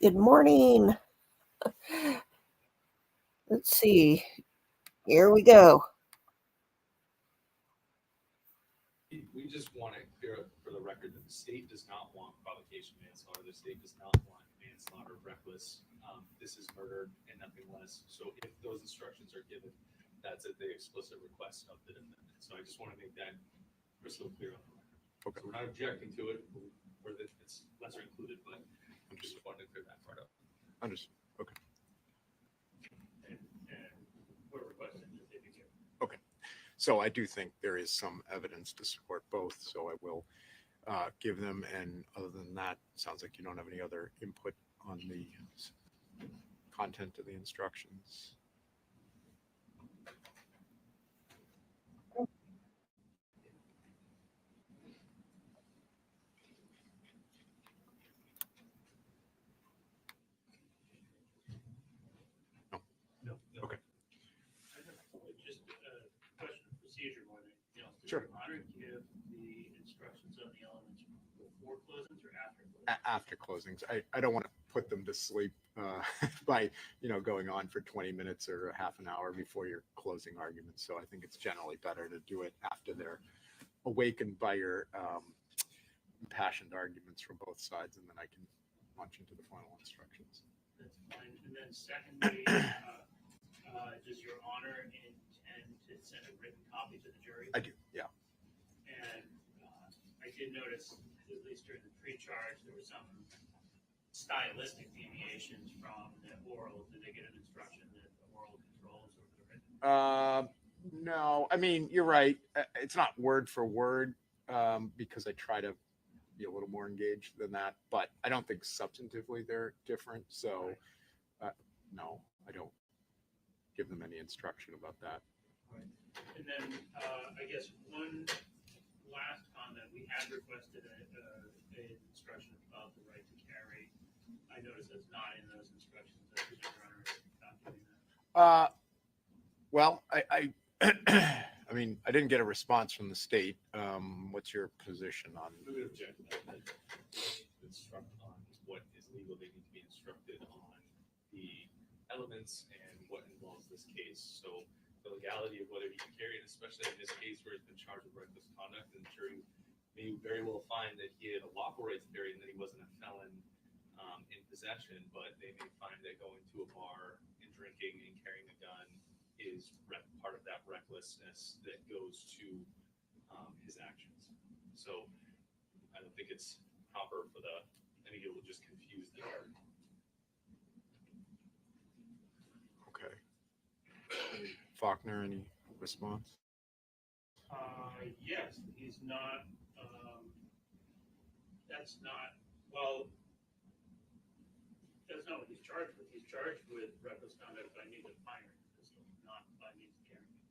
Good morning. Let's see. Here we go. We just want to clear up for the record that the state does not want provocation manslaughter. The state does not want manslaughter, reckless. This is murder and nothing less. So if those instructions are given, that's at the explicit request of the defendant. So I just want to make that crystal clear on the record. Okay. So we're not objecting to it, or that it's lesser included, but I just wanted to clear that part up. Understood. Okay. And we're requesting that they be given. Okay. So I do think there is some evidence to support both. So I will give them. And other than that, sounds like you don't have any other input on the content of the instructions. No. Okay. Just a question of procedure more than anything else. Does Sure. Your Honor give the instructions on the elements before closings or after closings? After closings, I don't want to put them to sleep by going on for 20 minutes or a half an hour before your closing arguments. So I think it's generally better to do it after they're awakened by your impassioned arguments from both sides, and then I can launch into the final instructions. That's fine. And then secondly, does Your Honor intend to send a written copy to the jury? I do, yeah. And I did notice, at least during the pre-charge, there were some stylistic deviations from the oral. Did they get an instruction that the oral controls over the written? No, I mean, you're right. It's not word for word because I try to be a little more engaged than that, but I don't think substantively they're different. So no, I don't give them any instruction about that. Right. And then I guess one last comment, we had requested an instruction about the right to carry. I noticed that's not in those instructions. I presume Your Honor is not doing that. Well, I I mean, I didn't get a response from the state. What's your position on? We would object to that. Instruct on what is legal. They need to be instructed on the elements and what involves this case. So the legality of whether he can carry it, especially in this case where he's been charged with reckless conduct, and the jury may very well find that he had a lawful right to carry and that he wasn't a felon in possession, but they may find that going to a bar and drinking and carrying a gun is part of that recklessness that goes to his actions. So I don't think it's proper for I think it will just confuse the art. Okay. Faulkner, any response? Yes, he's not. That's not. Well, that's not what he's charged with. He's charged with reckless conduct by means of firing a pistol, not by means of carrying it.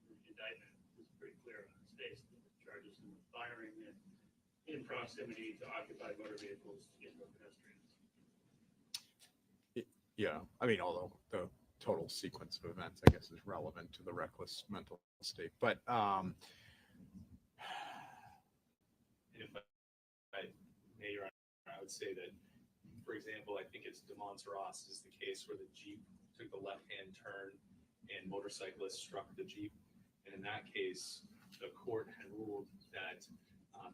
The indictment is pretty clear on its face that it charges him with firing it in proximity to occupied motor vehicles and pedestrians. Yeah, I mean, although the total sequence of events, I guess, is relevant to the reckless mental state. But If I may, Your Honor, I would say that, for example, I think it's DeMont Ross is the case where the Jeep took the left-hand turn and motorcyclists struck the Jeep. And in that case, the court had ruled that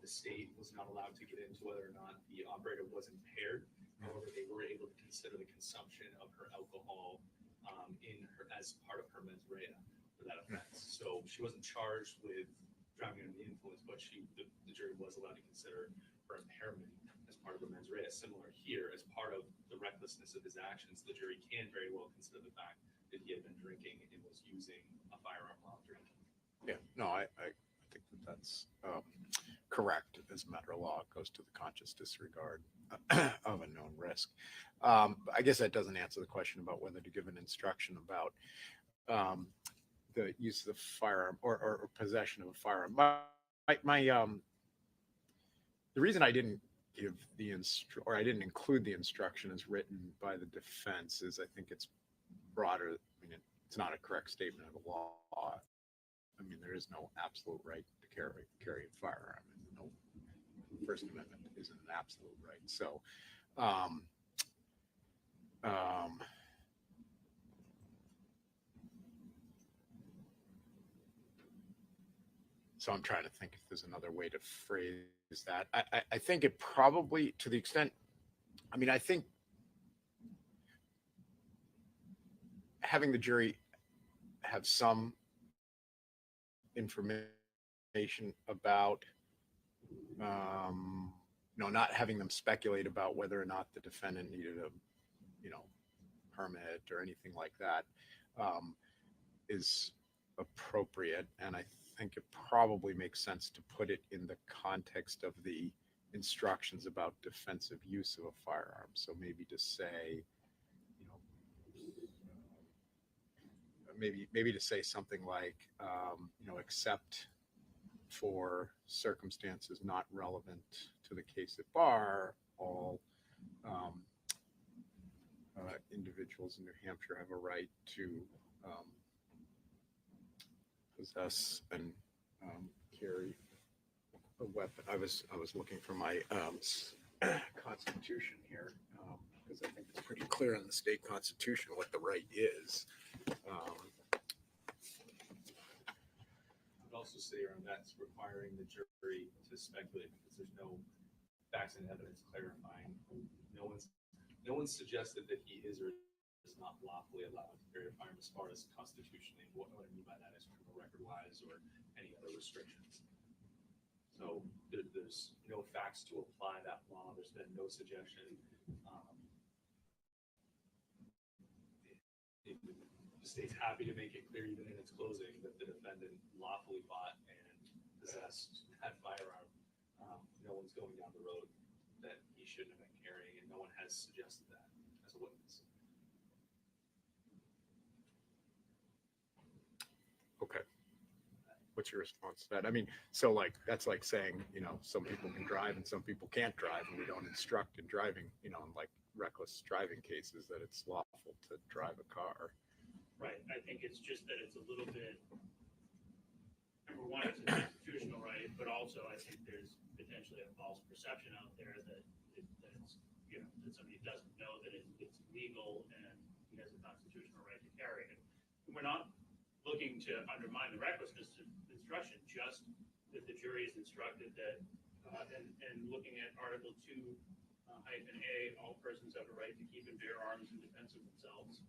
the state was not allowed to get into whether or not the operator was impaired. However, they were able to consider the consumption of her alcohol as part of her mens rea for that offense. So she wasn't charged with driving under the influence, but the jury was allowed to consider her impairment as part of her mens rea. Similar here, as part of the recklessness of his actions, the jury can very well consider the fact that he had been drinking and was using a firearm while drinking. yeah, no, I think that's correct as a matter of law. It goes to the conscious disregard of a known risk. I guess that doesn't answer the question about whether to give an instruction about the use of the firearm or possession of a firearm. The reason I didn't give I didn't include the instruction as written by the defense is I think it's broader. I mean, it's not a correct statement of the law. I mean, there is no absolute right to carry a firearm. No, First Amendment isn't an absolute right. So Um, so I'm trying to think if there's another way to phrase that. I think it probably, to the extent, I mean, I think having the jury have some information about, not having them speculate about whether or not the defendant needed a, permit or anything like that, is appropriate. And I think it probably makes sense to put it in the context of the instructions about defensive use of a firearm. So maybe to say, maybe to say something like, except for circumstances not relevant to the case at bar, all individuals in New Hampshire have a right to possess and carry a weapon. I was looking for my constitution here, because I think it's pretty clear in the state constitution what the right is. I'd also say around that's requiring the jury to speculate because there's no facts and evidence clarifying. No one's suggested that he is or is not lawfully allowed to carry a firearm as far as constitutionally. What I mean by that is criminal record wise or any other restrictions. So there's no facts to apply that law. There's been no suggestion. The state's happy to make it clear, even in its closing, that the defendant lawfully bought and possessed that firearm. No one's going down the road that he shouldn't have been carrying, and no one has suggested that as a witness. Okay. What's your response to that? I mean, so that's like saying, some people can drive and some people can't drive, and we don't instruct in driving, in like reckless driving cases that it's lawful to drive a car. Right. I think it's just that it's a little bit, number one, it's a constitutional right, but also I think there's potentially a false perception out there that it's, that somebody doesn't know that it's legal and he has a constitutional right to carry it. And we're not looking to undermine the recklessness of instruction, just that the jury is instructed that, and looking at Article 2-A, all persons have a right to keep and bear arms in defense of themselves.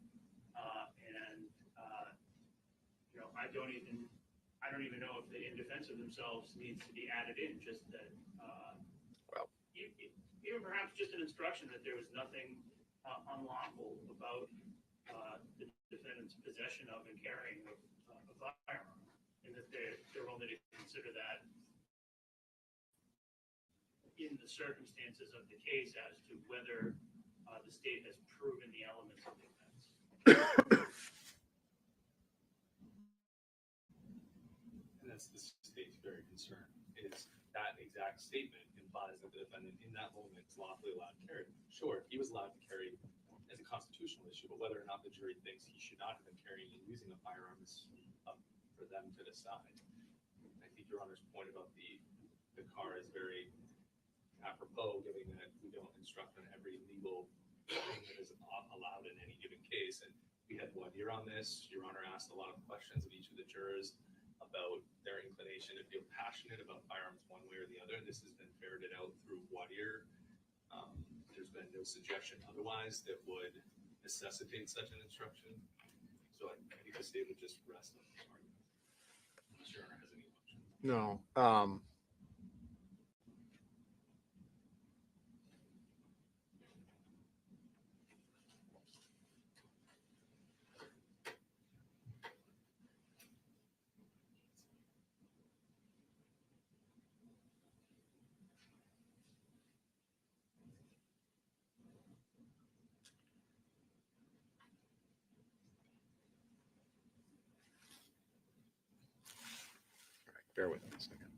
I don't even know if the in defense of themselves needs to be added in, just that, even perhaps just an instruction that there was nothing unlawful about the defendant's possession of and carrying of a firearm, and that they're only to consider that in the circumstances of the case as to whether the state has proven the elements of the offense. And that's the state's very concern, is that exact statement implies that the defendant in that moment is lawfully allowed to carry. Sure, he was allowed to carry as a constitutional issue, but whether or not the jury thinks he should not have been carrying and using a firearm is up for them to decide. I think Your Honor's point about the car is very apropos, given that we don't instruct on every legal thing that is allowed in any given case. And we had voir dire on this. Your Honor asked a lot of questions of each of the jurors about their inclination to feel passionate about firearms one way or the other. This has been ferreted out through voir dire. There's been no suggestion otherwise that would necessitate such an instruction. So I think the state would just rest on this argument, unless Your Honor has any questions. No. Bear with me a second.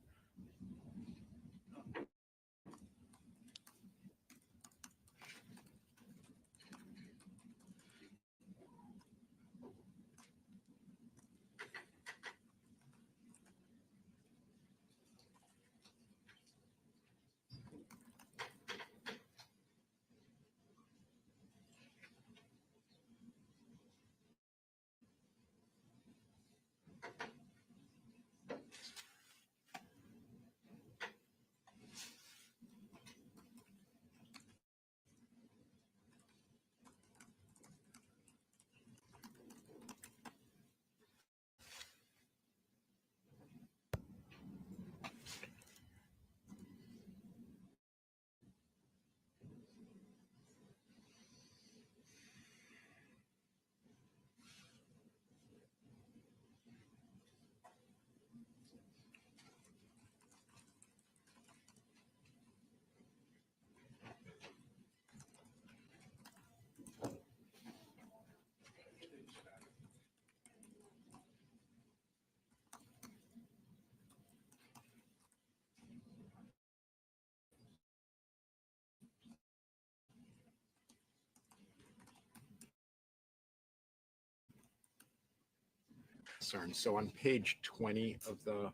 concerns. So on page 20 of the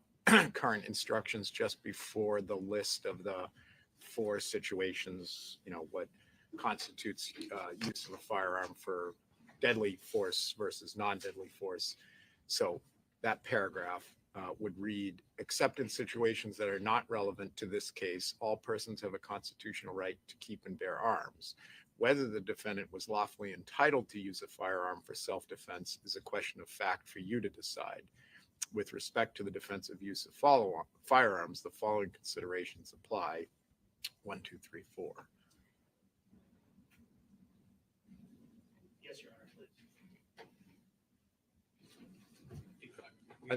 current instructions, just before the list of the 4 situations, what constitutes use of a firearm for deadly force versus non-deadly force. So that paragraph would read, except in situations that are not relevant to this case, all persons have a constitutional right to keep and bear arms. Whether the defendant was lawfully entitled to use a firearm for self-defense is a question of fact for you to decide. With respect to the defensive use of firearms, the following considerations apply. 1, 2, 3, 4. Yes, Your Honor, please.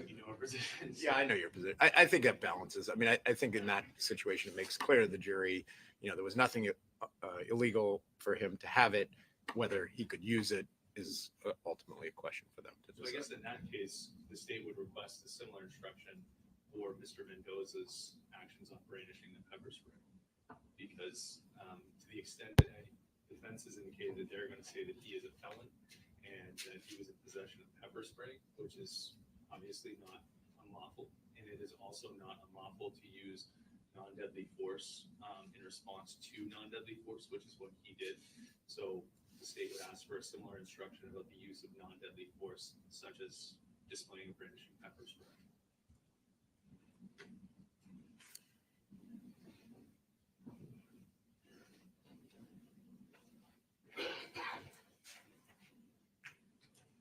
You know our position. Yeah, I know your position. I think that balances. I mean, I think in that situation, it makes clear to the jury, there was nothing illegal for him to have it. Whether he could use it is ultimately a question for them to So I decide. guess in that case, the state would request a similar instruction for Mr. Mendoza's actions on brandishing the pepper spray. Because to the extent that defense has indicated that they're going to say that he is a felon and that he was in possession of pepper spray, which is obviously not unlawful, and it is also not unlawful to use non-deadly force in response to non-deadly force, which is what he did. So the state would ask for a similar instruction about the use of non-deadly force, such as displaying or brandishing pepper spray.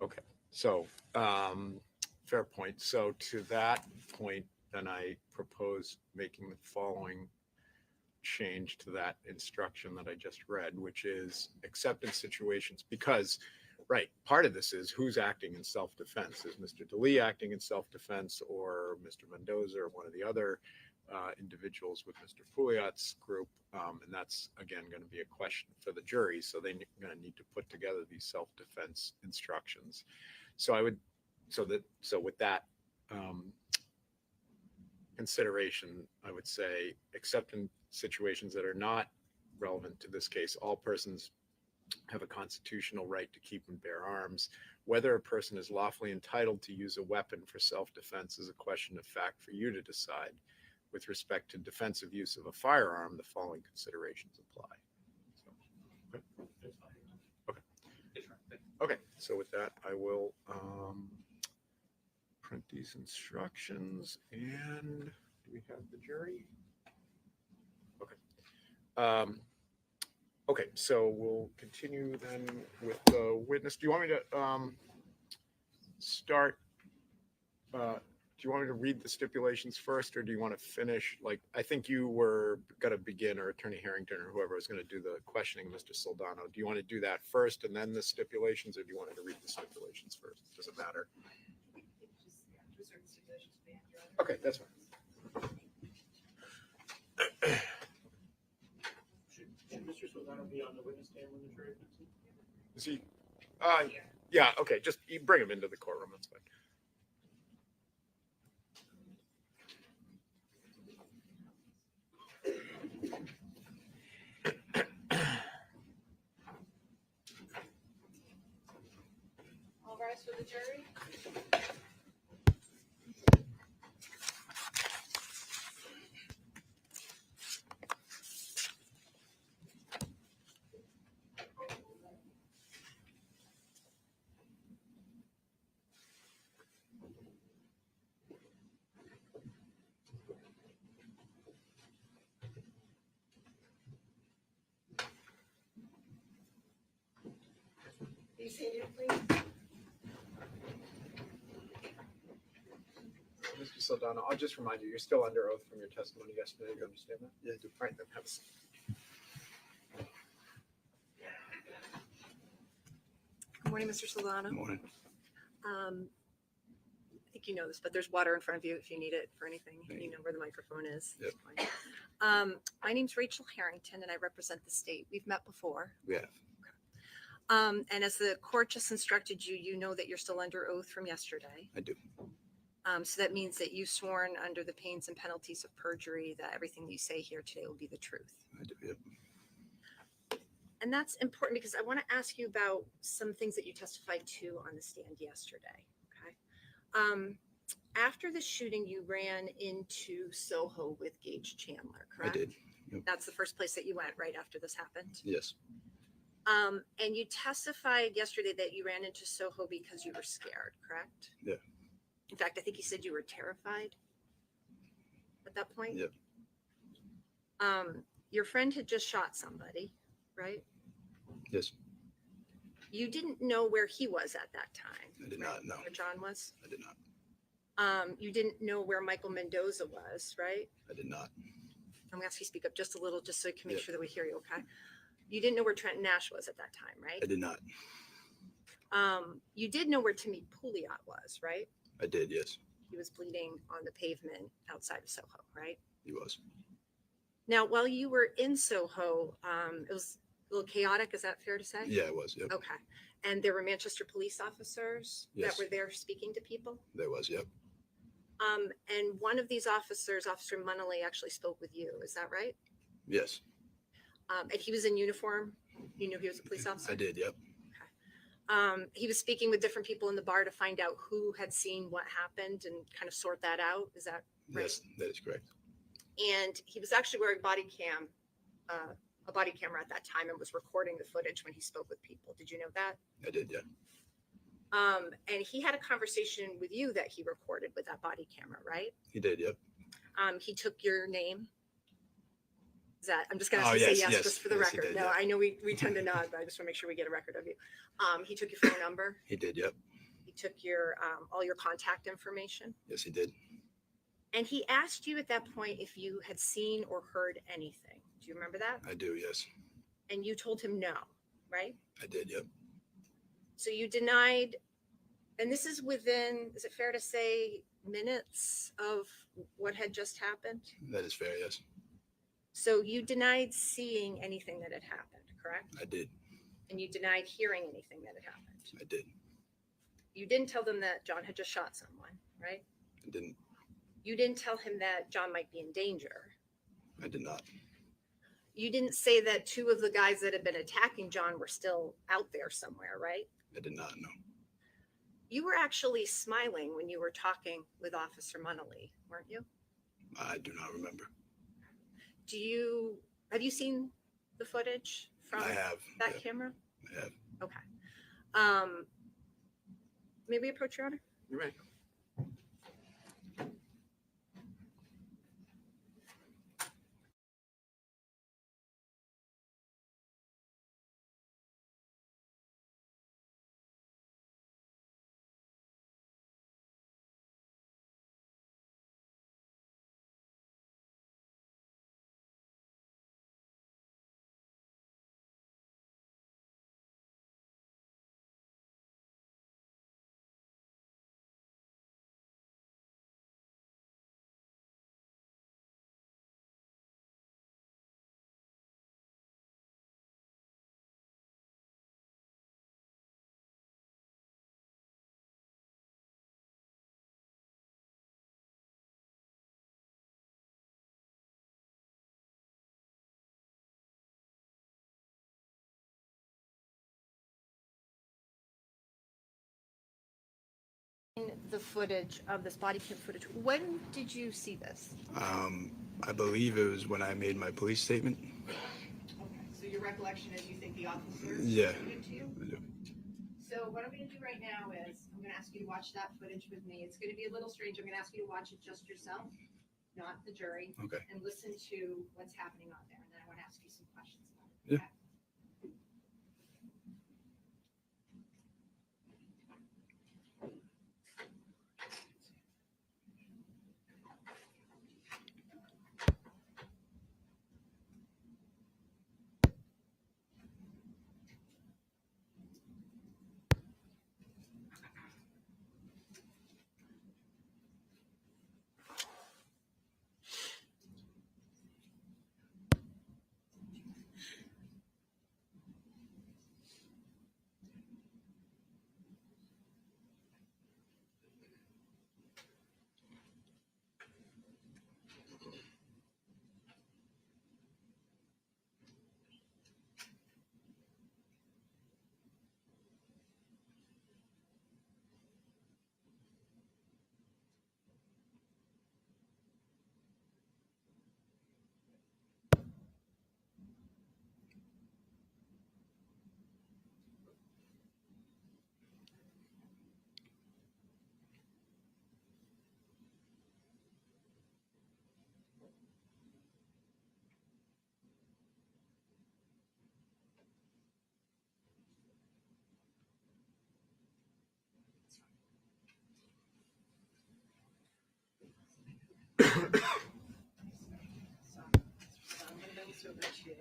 Okay, so fair point. So to that point, then I propose making the following change to that instruction that I just read, which is except in situations, because, right, part of this is who's acting in self-defense. Is Mr. Delee acting in self-defense, or Mr. Mendoza, or one of the other individuals with Mr. Pouliot's group? And that's, again, going to be a question for the jury. So they're going to need to put together these self-defense instructions. So with that consideration, I would say, except in situations that are not relevant to this case, all persons have a constitutional right to keep and bear arms. Whether a person is lawfully entitled to use a weapon for self-defense is a question of fact for you to decide. With respect to defensive use of a firearm, the following considerations apply. So, okay, so with that, I will print these instructions. And do we have the jury? Okay. Okay, so we'll continue then with the witness. Do you want me to start? Do you want me to read the stipulations first, or do you want to finish? Like, I think you were going to begin, or Attorney Harrington, or whoever was going to do the questioning, Mr. Soldano. Do you want to do that first and then the stipulations, or do you want to read the stipulations first? Does it matter? Okay, that's fine. Should Mr. Soldano be on the witness stand when the jury comes in? Is he? Yeah, okay, just you bring him into the courtroom, that's fine. All rise for the jury. Be seated, please. Mr. Soldano, I'll just remind you, you're still under oath from your testimony yesterday. You understand that? Yeah, I do. All right, then have a seat. Good morning, Mr. Solano. Good morning. I think you know this, but there's water in front of you if you need it for anything. Thank You know where the microphone is. Yep. My name's Rachel Harrington, and I represent the state. We've met before. We have. And as the court just instructed you, you know that you're still under oath from yesterday. I do. So that means that you've sworn under the pains and penalties of perjury that everything that you say here today will be the truth. I do. Yep. And that's important because I want to ask you about some things that you testified to on the stand yesterday. Okay. After the shooting, you ran into Soho with Gage Chandler, I correct? did. Yep. That's the first place that you went right after this happened. Yes. And you testified yesterday that you ran into Soho because you were scared, correct? Yeah. In fact, I think you said you were terrified at that point. Yep. Your friend had just shot somebody, right? Yes. You didn't know where he was at that time. I did right? not know. Where John was. I did not. You didn't know where Michael Mendoza was, right? I did not. I'm gonna ask you to speak up just a little, just so I can make Yep. sure that we hear you. Okay. You didn't know where Trenton Nash was at that time, right? I did not. You did know where Timothy Pouliot was, right? I did. Yes. He was bleeding on the pavement outside of Soho, right? He was. Now, while you were in Soho, it was a little chaotic. Is that fair to say? Yeah, it was. Yep. Okay. And there were Manchester police officers Yes. that were there speaking to people. There was. Yep. And one of these officers, Officer Munnelly, actually spoke with you. Is that right? Yes. And he was in uniform. You knew he was a police officer. I did. Yep. He was speaking with different people in the bar to find out who had seen what happened and kind of sort that out. Is that right? Yes, that is correct. And he was actually wearing a body camera at that time and was recording the footage when he spoke with people. Did you know that? I did. Yeah. And he had a conversation with you that he recorded with that body camera, right? He did. Yep. He took your name. Is that, I'm just going Oh, to say yes, yes, yes. just for the Yes, he record. did, No, yeah. I know we tend to nod, but I just want to make sure we get a record of you. He took your phone number. He did. Yep. He took your all your contact information. Yes, he did. And he asked you at that point if you had seen or heard anything. Do you remember that? I do. Yes. And you told him no, right? I did. Yep. So you denied, and this is within, is it fair to say, minutes of what had just happened? That is fair. Yes. So you denied seeing anything that had happened, correct? I did. And you denied hearing anything that had happened. I did. You didn't tell them that John had just shot someone, right? I didn't. You didn't tell him that John might be in danger. I did not. You didn't say that two of the guys that had been attacking John were still out there somewhere, right? I did not know. You were actually smiling when you were talking with Officer Munnelly, weren't you? I do not remember. Have you seen the footage from I have. that Yep. camera? I have. Okay. May we approach, Your Honor? You're right. The footage of this body cam footage. When did you see this? I believe it was when I made my police statement. Okay, so your recollection is you think the officer Yeah. showed it to you? I do. So what I'm going to do right now is I'm going to ask you to watch that footage with me. It's going to be a little strange. I'm going to ask you to watch it just yourself, not the jury, Okay. and listen to what's happening on there. And then I want to ask you some questions about it. Yeah. Okay? So I'm gonna bring this over to you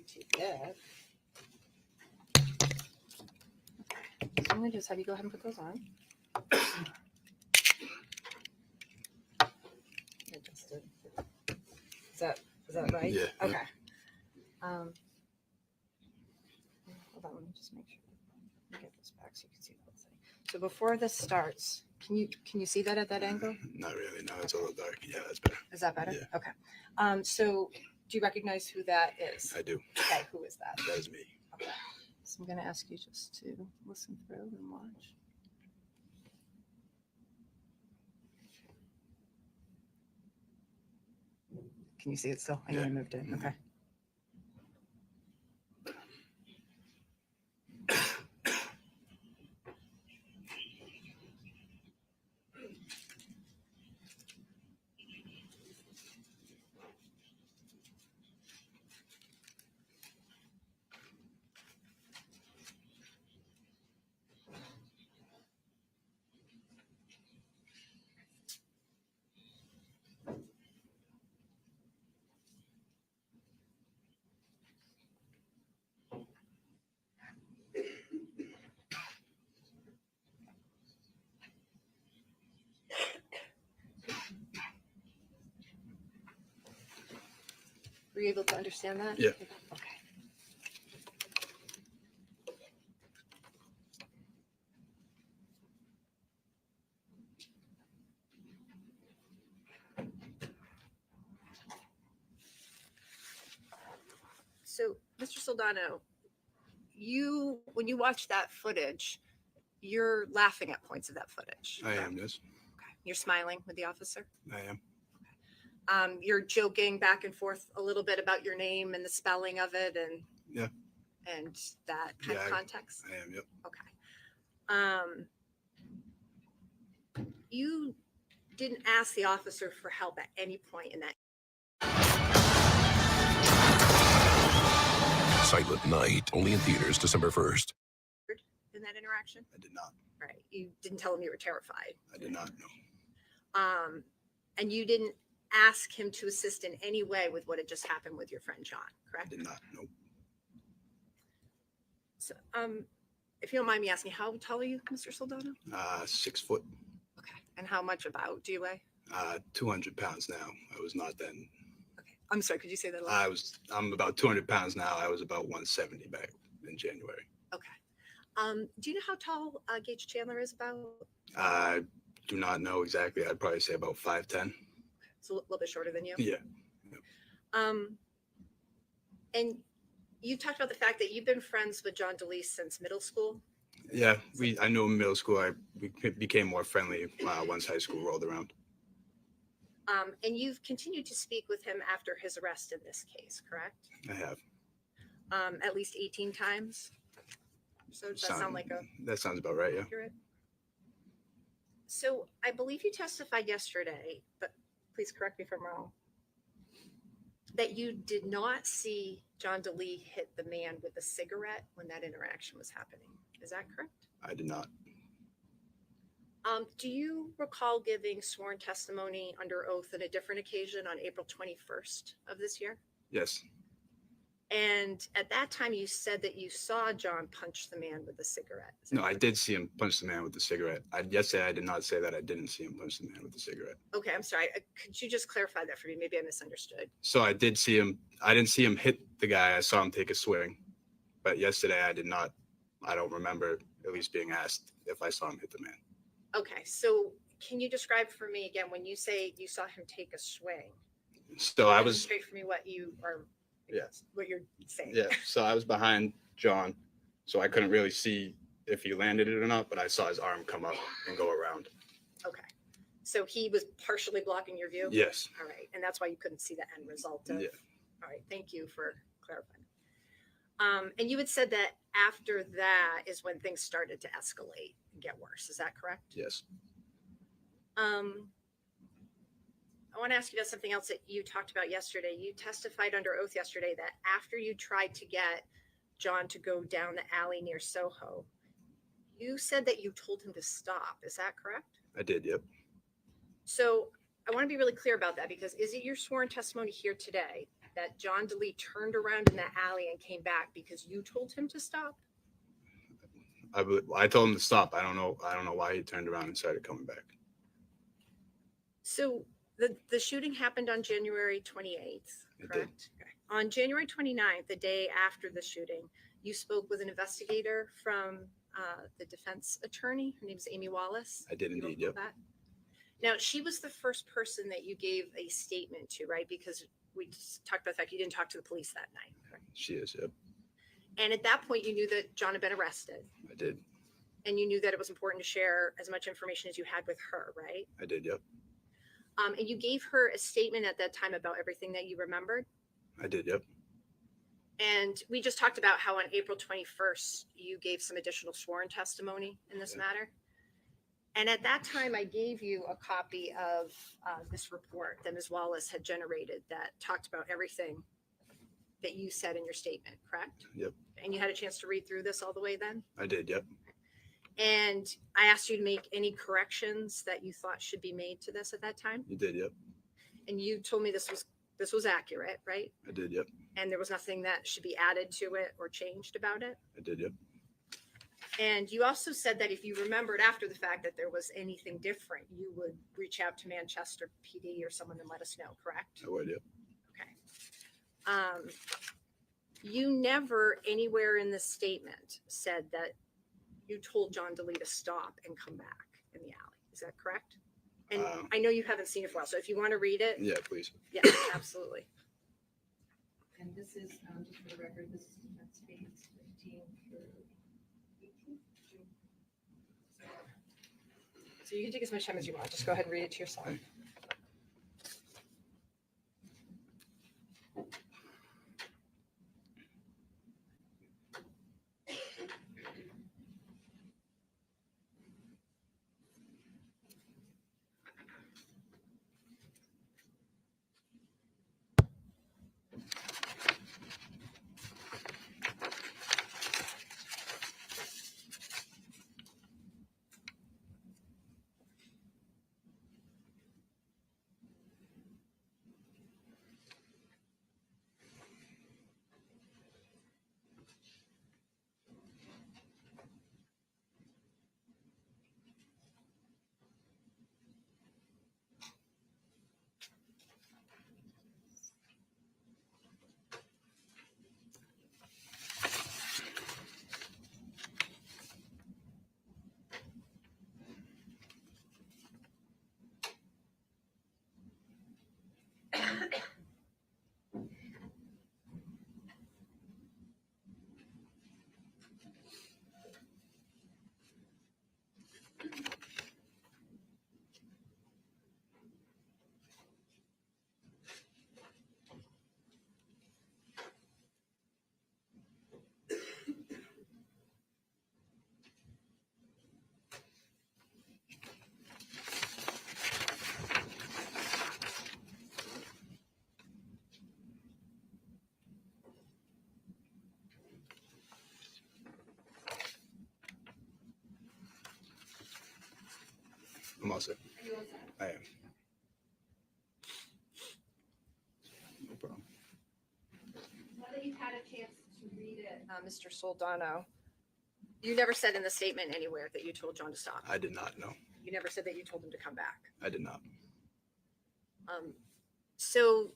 to get. So I'm gonna just have you go ahead and put those on. Adjusted. Is that right? Yeah. Okay. Hold on, let me just make sure. Let me get this back so you can see the whole thing. So before this starts, can you see that at that angle? Not really. No, it's a little dark. Yeah, that's better. Is that better? Yeah. Okay. So do you recognize who that is? I do. Okay, who is that? That is me. Okay. So I'm going to ask you just to listen through and watch. Can you see it still? I know Yeah. I moved it. Okay. Were you able to understand that? Yeah. Okay. So, Mr. Soldano, when you watch that footage, you're laughing at points of that footage. I correct? am. Yes. Okay. You're smiling with the officer. I am. You're joking back and forth a little bit about your name and the spelling of it, and Yeah. and that kind of context. I am. Yep. Okay. You didn't ask the officer for help at any point in that. Silent Night, only in theaters December 1st. In that interaction, I did not. right? You didn't tell him you were terrified. I did not know. And you didn't ask him to assist in any way with what had just happened with your friend John, I correct? did not know. So, if you don't mind me asking, how tall are you, Mr. Soldano? 6 foot. Okay. And how much about do you weigh? 200 pounds now. I was not then. Okay. I'm sorry. Could you say that? A little? I'm about 200 pounds now. I was about 170 back in January. Okay. Do you know how tall Gage Chandler is about? I do not know exactly. I'd probably say about 5'10". It's a little bit shorter than you. Yeah. And you talked about the fact that you've been friends with John Delee since middle school. Yeah. I knew him in middle school. We became more friendly once high school rolled around. And you've continued to speak with him after his arrest in this case, correct? I have. At least 18 times. So does that sound like a That sounds about right. Yeah. accurate? So I believe you testified yesterday, but please correct me if I'm wrong, that you did not see John Delee hit the man with a cigarette when that interaction was happening. Is that correct? I did not. Do you recall giving sworn testimony under oath on a different occasion on April 21st of this year? Yes. And at that time, you said that you saw John punch the man with a cigarette. Is that No, I correct? did see him punch the man with the cigarette. Yesterday, I did not say that I didn't see him punch the man with the cigarette. Okay, I'm sorry. Could you just clarify that for me? Maybe I misunderstood. So I did see him. I didn't see him hit the guy. I saw him take a swing. But yesterday, I did not. I don't remember at least being asked if I saw him hit the man. Okay, so can you describe for me again when you say you saw him take a swing? So I was, Demonstrate for me what you are. Yeah. What you're saying. yeah. So I was behind John, so I couldn't really see if he landed it or not. But I saw his arm come up and go around. Okay, so he was partially blocking your view. Yes. All right, and that's why you couldn't see the end result of. Yeah. All right, thank you for clarifying. And you had said that after that is when things started to escalate and get worse. Is that correct? Yes. I want to ask you about something else that you talked about yesterday. You testified under oath yesterday that after you tried to get John to go down the alley near Soho, you said that you told him to stop. Is that correct? I did. Yep. So I want to be really clear about that, because is it your sworn testimony here today that John Delee turned around in that alley and came back because you told him to stop? I told him to stop. I don't know why he turned around and started coming back. So the shooting happened on January 28th, It did. correct? Okay. On January 29th, the day after the shooting, you spoke with an investigator from the defense attorney. Her name's Amy Wallace. I did You indeed, recall yep. that? Now, she was the first person that you gave a statement to, right? Because we just talked about the fact you didn't talk to the police that night. Correct? She is, yep. And at that point, you knew that John had been arrested, I did. and you knew that it was important to share as much information as you had with her, right? I did, yep. And you gave her a statement at that time about everything that you remembered. I did, yep. And we just talked about how on April 21st, you gave some additional sworn testimony in this Yeah. matter. And at that time, I gave you a copy of this report that Ms. Wallace had generated that talked about everything that you said in your statement, correct? Yep. And you had a chance to read through this all the way then? I did, yep. And I asked you to make any corrections that you thought should be made to this at that time. You did, yep. And you told me this was accurate, right? I did, yep. And there was nothing that should be added to it or changed about it. I did, yep. And you also said that if you remembered after the fact that there was anything different, you would reach out to Manchester PD or someone and let us know, correct? I would, yep. Okay. You never anywhere in this statement said that you told John Delee to stop and come back in the alley. Is that correct? And I know you haven't seen it for a while, so if you want to read it, Yeah, please. yeah, absolutely. And this is, just for the record, this is defense page 15 through 18. So you can take as much time as you want. Just go ahead and read it to yourself. I'm all set. I am. No problem. Now that you've had a chance to read it, Mr. Soldano, you never said in the statement anywhere that you told John to stop. I did not know. You never said that you told him to come back. I did not. So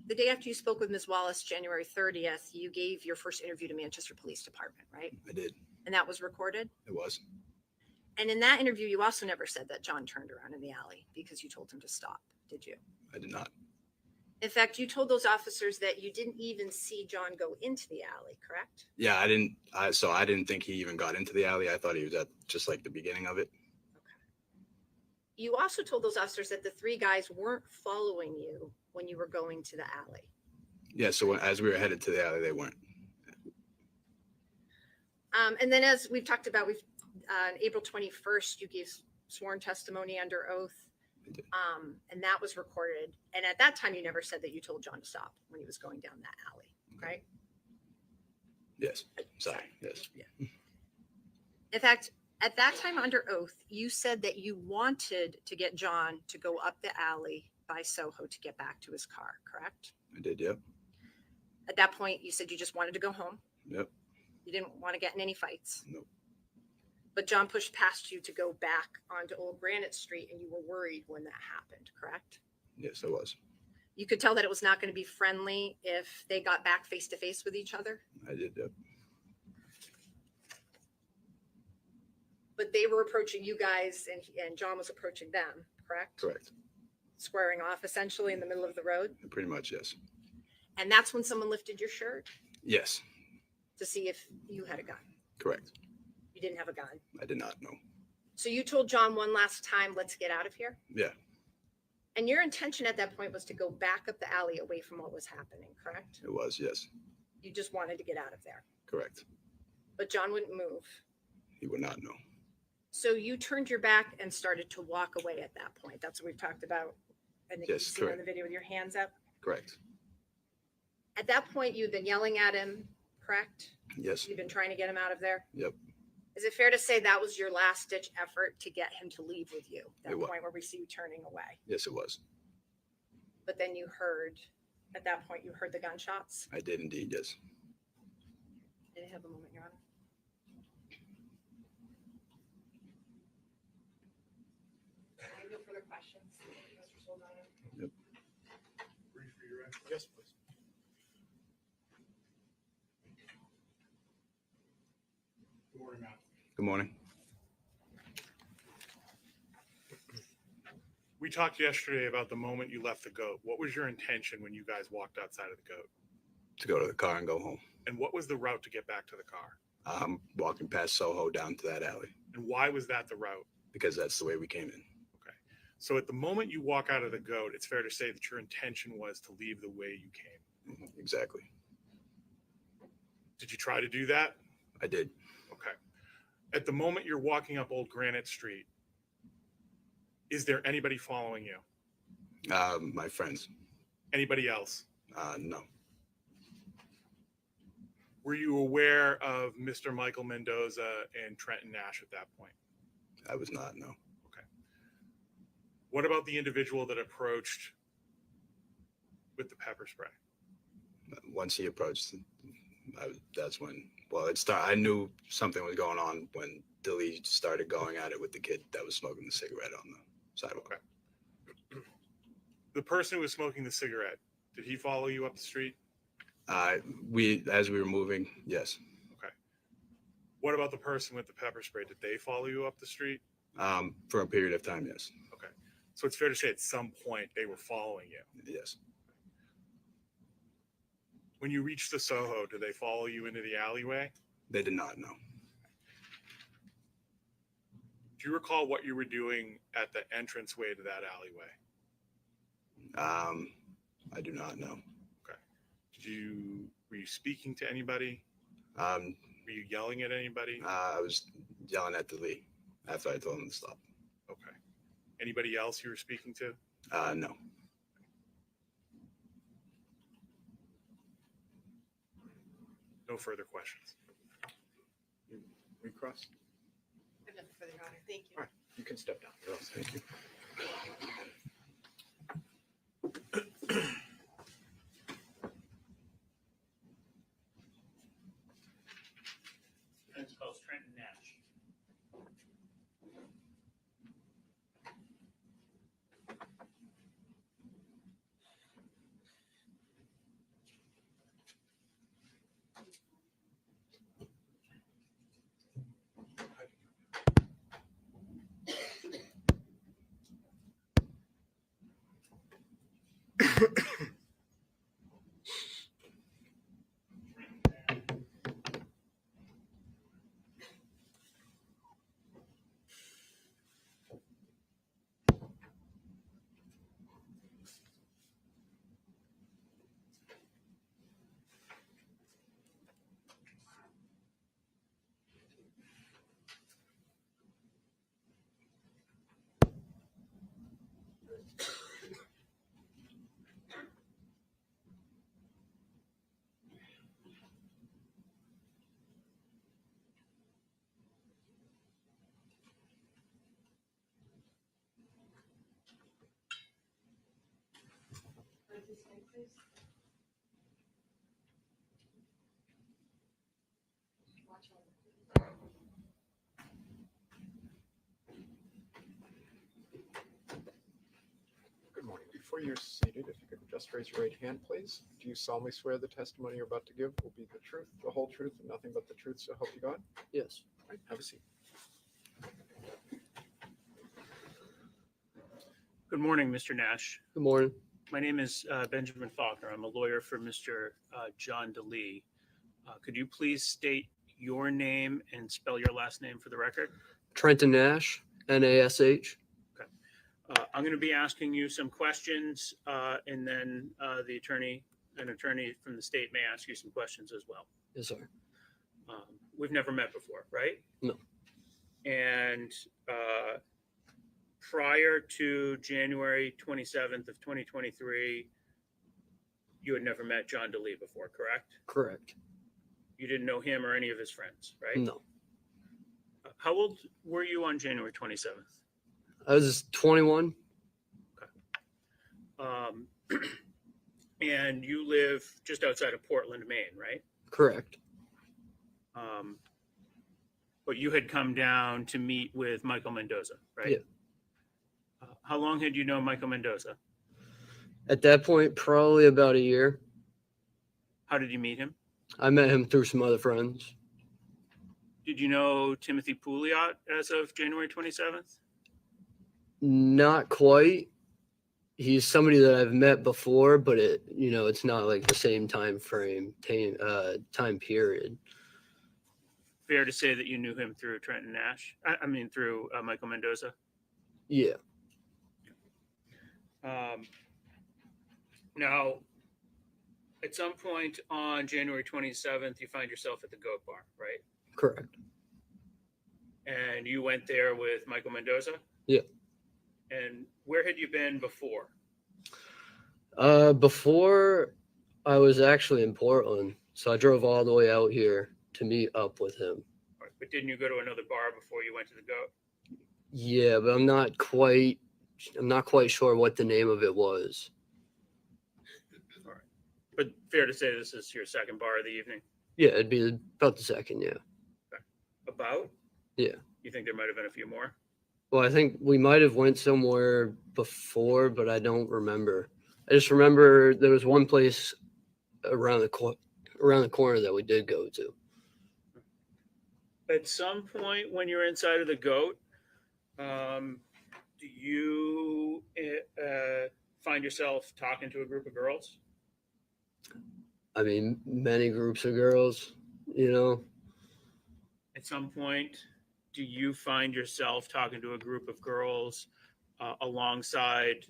the day after you spoke with Ms. Wallace, January 30th, you gave your first interview to Manchester Police Department, right? I did. And that was recorded. It was. And in that interview, you also never said that John turned around in the alley because you told him to stop, did you? I did not. In fact, you told those officers that you didn't even see John go into the alley, correct? Yeah, I didn't. So I didn't think he even got into the alley. I thought he was at just like the beginning of it. You also told those officers that the three guys weren't following you when you were going to the alley. Yeah. So as we were headed to the alley, they weren't. And then as we've talked about, on April 21st, you gave sworn testimony under oath. I did. And that was recorded. And at that time, you never said that you told John to stop when he was going down that alley, right? Yes. Sorry. Yes. In fact, at that time under oath, you said that you wanted to get John to go up the alley by Soho to get back to his car, correct? I did. Yep. At that point, you said you just wanted to go home. Yep. You didn't want to get in any fights. Nope. But John pushed past you to go back onto Old Granite Street, and you were worried when that happened, correct? Yes, I was. You could tell that it was not going to be friendly if they got back face to face with each other, I did. Yep. but they were approaching you guys, and John was approaching them, correct? Correct. Squaring off essentially in the middle of the road. Pretty much. Yes. And that's when someone lifted your shirt Yes. to see if you had a gun. Correct. You didn't have a gun. I did not know. So you told John one last time, let's get out of here. Yeah. And your intention at that point was to go back up the alley away from what was happening, correct? It was. Yes. You just wanted to get out of there. Correct. But John wouldn't move. He would not know. So you turned your back and started to walk away at that point. That's what we've talked about. I think Yes, you've seen on correct. the video with your hands up. Correct. At that point, you've been yelling at him, correct? Yes. You've been trying to get him out of there. Yep. Is it fair to say that was your last ditch effort to get him to leave with you? That It was. point where we see you turning away. Yes, it was. But then you heard, at that point, you heard the gunshots. I did indeed. Yes. Did I have a moment, Your Honor? No further questions, Mr. Soldano? Yes, please. Good morning, Matt. Good morning. We talked yesterday about the moment you left the goat. What was your intention when you guys walked outside of the goat? To go to the car and go home. And what was the route to get back to the car? Walking past Soho down to that alley And why was that the route? because that's the way we came in. Okay. So at the moment you walk out of the goat, it's fair to say that your intention was to leave the way you came. Exactly. Did you try to do that? I did. Okay. At the moment you're walking up Old Granite Street, is there anybody following you? My friends. Anybody else? No. Were you aware of Mr. Michael Mendoza and Trenton Nash at that point? I was not. No. What about the individual that approached with the pepper spray? Once he approached, that's when. Well, it started. I knew something was going on when Delee started going at it with the kid that was smoking the cigarette on the sidewalk. Okay. The person who was smoking the cigarette, did he follow you up the street? As we were moving, yes. What about the person with the pepper spray? Did they follow you up the street? For a period of time, yes. Okay. So it's fair to say at some point they were following you. Yes. When you reached the Soho, did they follow you into the alleyway? They did not know. Do you recall what you were doing at the entranceway to that alleyway? I do not know. Were you speaking to anybody? Were you yelling at anybody? I was yelling at Delee after I told him to stop. Okay. Anybody else you were speaking to? No. No further questions. Recross? I have nothing further, Your Honor. Thank you. All right. You can step down. You're all set. Thank you. Defense calls Trenton Nash. this way, please. Watch over. Good morning. Before you're seated, if you could just raise your right hand, please. Do you solemnly swear the testimony you're about to give will be the truth, the whole truth, and nothing but the truth, so help you God? Yes. All right, have a seat. Good morning, Mr. Nash. Good morning. My name is Benjamin Faulkner. I'm a lawyer for Mr. John Delee. Could you please state your name and spell your last name for the record? Trenton Nash, Nash. I'm going to be asking you some questions, and then an attorney from the state may ask you some questions as well. Yes, sir. We've never met before, right? No. And prior to January 27th of 2023, you had never met John Delee before, correct? Correct. You didn't know him or any of his friends, right? No. How old were you on January 27th? I was 21. And you live just outside of Portland, Maine, right? Correct. But you had come down to meet with Michael Mendoza, right? Yeah. How long had you known Michael Mendoza? At that point, probably about a year. How did you meet him? I met him through some other friends. Did you know Timothy Pouliot as of January 27th? Not quite. He's somebody that I've met before, but it's not like the same time frame, time period. Fair to say that you knew him through Trenton Nash. Through Michael Mendoza. Yeah. Now, at some point on January 27th, you find yourself at the Goat Bar, right? Correct. And you went there with Michael Mendoza? Yeah. And where had you been before? Before I was actually in Portland, so I drove all the way out here to meet up with him. All right, but didn't you go to another bar before you went to the Goat? Yeah, but I'm not quite sure what the name of it was. All right. But fair to say this is your second bar of the evening? Yeah, it'd be about the second, yeah. About? Yeah. You think there might have been a few more? Well, I think we might have went somewhere before, but I don't remember. I just remember there was one place around the corner that we did go to. At some point when you're inside of the Goat, do you find yourself talking to a group of girls? I mean, many groups of girls, At some point, do you find yourself talking to a group of girls alongside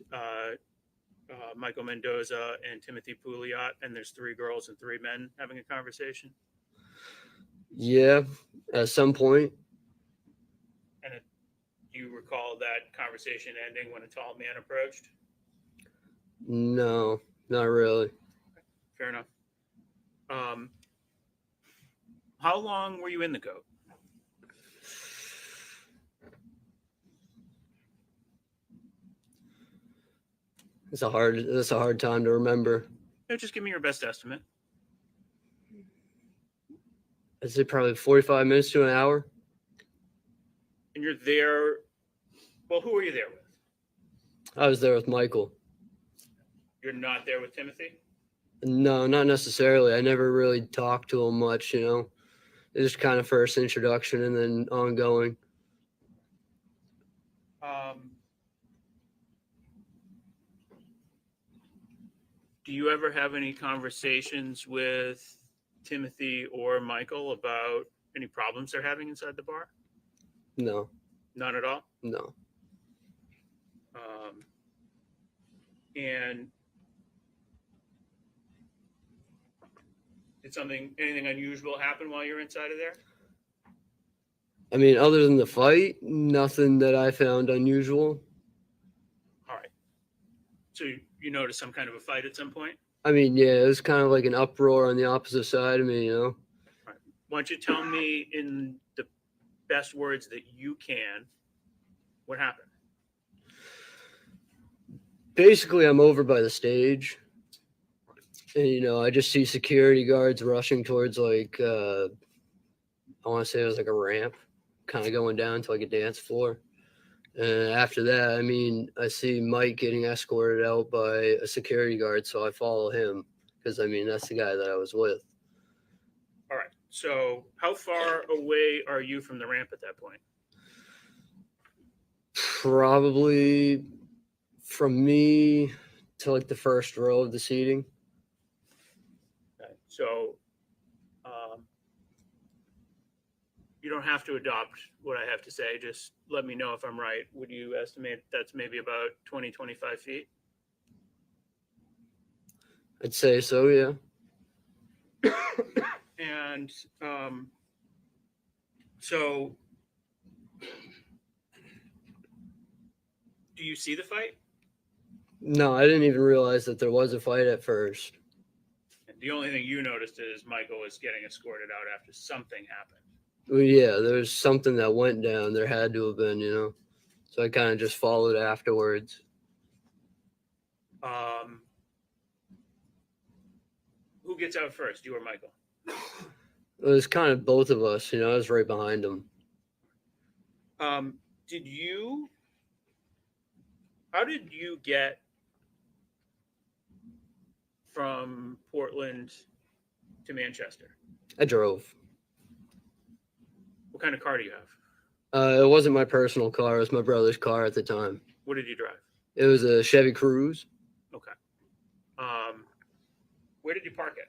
Michael Mendoza and Timothy Pouliot, and there's 3 girls and 3 men having a conversation? Yeah, at some point. And do you recall that conversation ending when a tall man approached? No, not really. Fair enough. How long were you in the Goat? That's a hard time to remember. No, just give me your best estimate. I'd say probably 45 minutes to an hour. And you're there. Well, who are you there with? I was there with Michael. You're not there with Timothy? No, not necessarily. I never really talked to him much, It was kind of first introduction and then ongoing. Do you ever have any conversations with Timothy or Michael about any problems they're having inside the bar? No, None at all? no. And did anything unusual happen while you're inside of there? I mean, other than the fight, nothing that I found unusual. All right. So you noticed some kind of a fight at some point? I mean, yeah, it was kind of like an uproar on the opposite side of me, All right. Why don't you tell me in the best words that you can what happened? Basically, I'm over by the stage, And, you know, I just see security guards rushing towards like, I want to say it was like a ramp kind of going down to like a dance floor. And after that, I mean, I see Mike getting escorted out by a security guard. So I follow him because, I mean, that's the guy that I was with. All right. So how far away are you from the ramp at that point? Probably from me to like the first row of the seating. Okay. So you don't have to adopt what I have to say. Just let me know if I'm right. Would you estimate that's maybe about 20, 25 feet? I'd say so, yeah. And so do you see the fight? No, I didn't even realize that there was a fight at first. The only thing you noticed is Michael was getting escorted out after something happened. Well, yeah, there's something that went down. There had to have been, you know. So I kind of just followed afterwards. Who gets out first, you or Michael? It was kind of both of us, you know. I was right behind him. How did you get from Portland to Manchester? I drove. What kind of car do you have? It wasn't my personal car. It was my brother's car at the time. What did you drive? It was a Chevy Cruze. Okay. Where did you park it?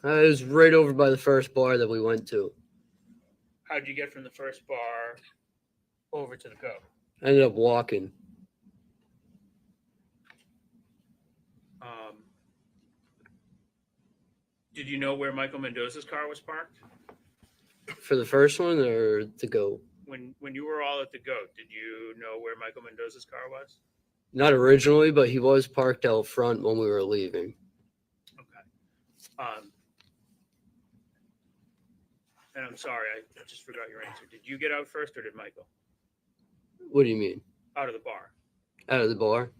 It was right over by the first bar that we went to. How'd you get from the first bar over to the Cove? I ended up walking. Did you know where Michael Mendoza's car was parked? For the first one or the GOAT? When you were all at the Goat, did you know where Michael Mendoza's car was? Not originally, but he was parked out front when we were leaving. Okay. And I'm sorry, I just forgot your answer. Did you get out first or did Michael? What do you mean? Out of the bar. Out of the bar?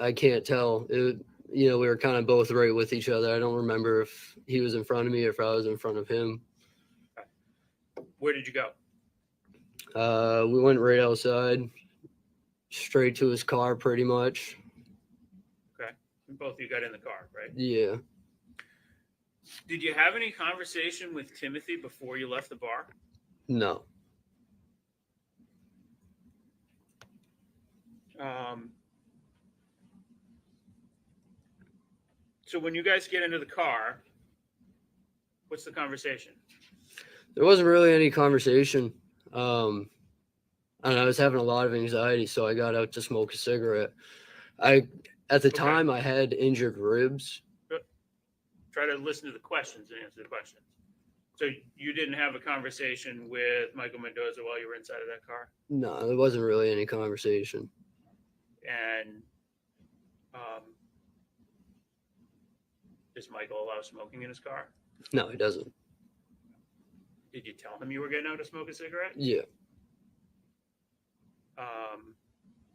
I can't tell. You know, we were kind of both right with each other. I don't remember if he was in front of me or if I was in front of him. Okay. Where did you go? We went right outside, straight to his car pretty much. Okay. And both of you got in the car, right? Yeah. Did you have any conversation with Timothy before you left the bar? No. So when you guys get into the car, what's the conversation? There wasn't really any conversation. And I was having a lot of anxiety, so I got out to smoke a cigarette. At the time, I had injured ribs. Try to listen to the questions and answer the questions. So you didn't have a conversation with Michael Mendoza while you were inside of that car? No, there wasn't really any conversation. And does Michael allow smoking in his car? No, he doesn't. Did you tell him you were getting out to smoke a cigarette? Yeah.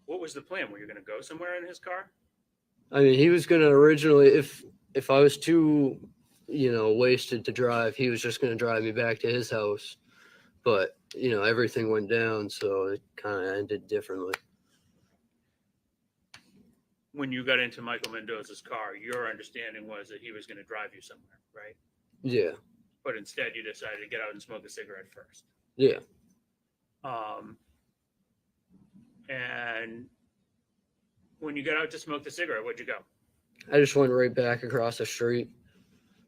What was the plan? Were you going to go somewhere in his car? I mean, he was going to originally, if I was too, you know, wasted to drive, he was just going to drive me back to his house. But, you know, everything went down, so it kind of ended differently. When you got into Michael Mendoza's car, your understanding was that he was going to drive you somewhere, right? Yeah. But instead you decided to get out and smoke a cigarette first. Yeah. And when you got out to smoke the cigarette, where'd you go? I just went right back across the street.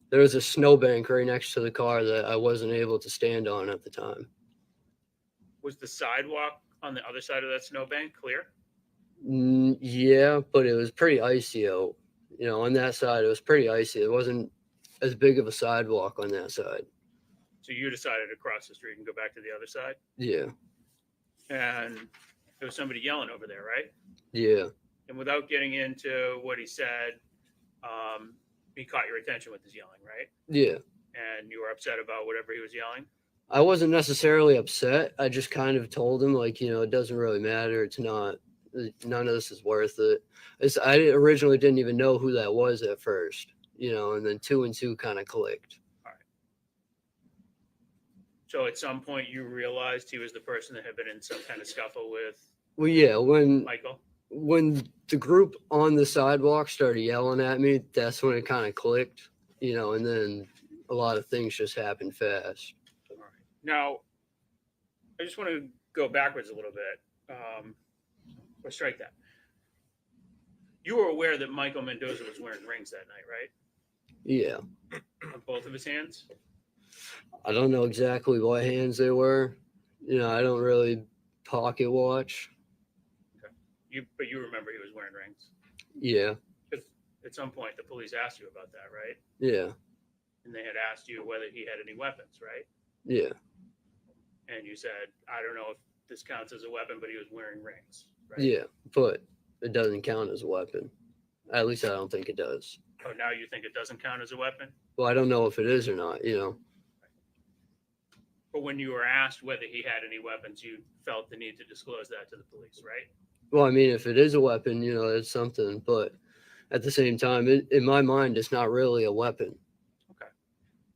There was a snowbank right next to the car that I wasn't able to stand on at the time. Was the sidewalk on the other side of that snowbank clear? Yeah, but it was pretty icy out. You know, on that side, it was pretty icy. It wasn't as big of a sidewalk on that side. So you decided to cross the street and go back to the other side? Yeah. And there was somebody yelling over there, right? Yeah. And without getting into what he said, he caught your attention with his yelling, right? Yeah. And you were upset about whatever he was yelling? I wasn't necessarily upset. I just kind of told him, like, you know, it doesn't really matter. It's not, none of this is worth it. I originally didn't even know who that was at first. and then 2 and 2 kind of clicked. So at some point you realized he was the person that had been in some kind of scuffle with Well, yeah, Michael? when the group on the sidewalk started yelling at me, that's when it kind of clicked, and then a lot of things just happened fast. All right. Now, I just want to go backwards a little bit. Or strike that. You were aware that Michael Mendoza was wearing rings that night, right? Yeah. On both of his hands? I don't know exactly what hands they were. I don't really pocket watch. But you remember he was wearing rings. Yeah. At some point, the police asked you about that, right? Yeah. And they had asked you whether he had any weapons, right? Yeah. And you said, I don't know if this counts as a weapon, but he was wearing rings, right? Yeah. But it doesn't count as a weapon. At least I don't think it does. Oh, now you think it doesn't count as a weapon? Well, I don't know if it is or not, But when you were asked whether he had any weapons, you felt the need to disclose that to the police, right? Well, I mean, if it is a weapon, that's something. But at the same time, in my mind, it's not really a weapon. Okay.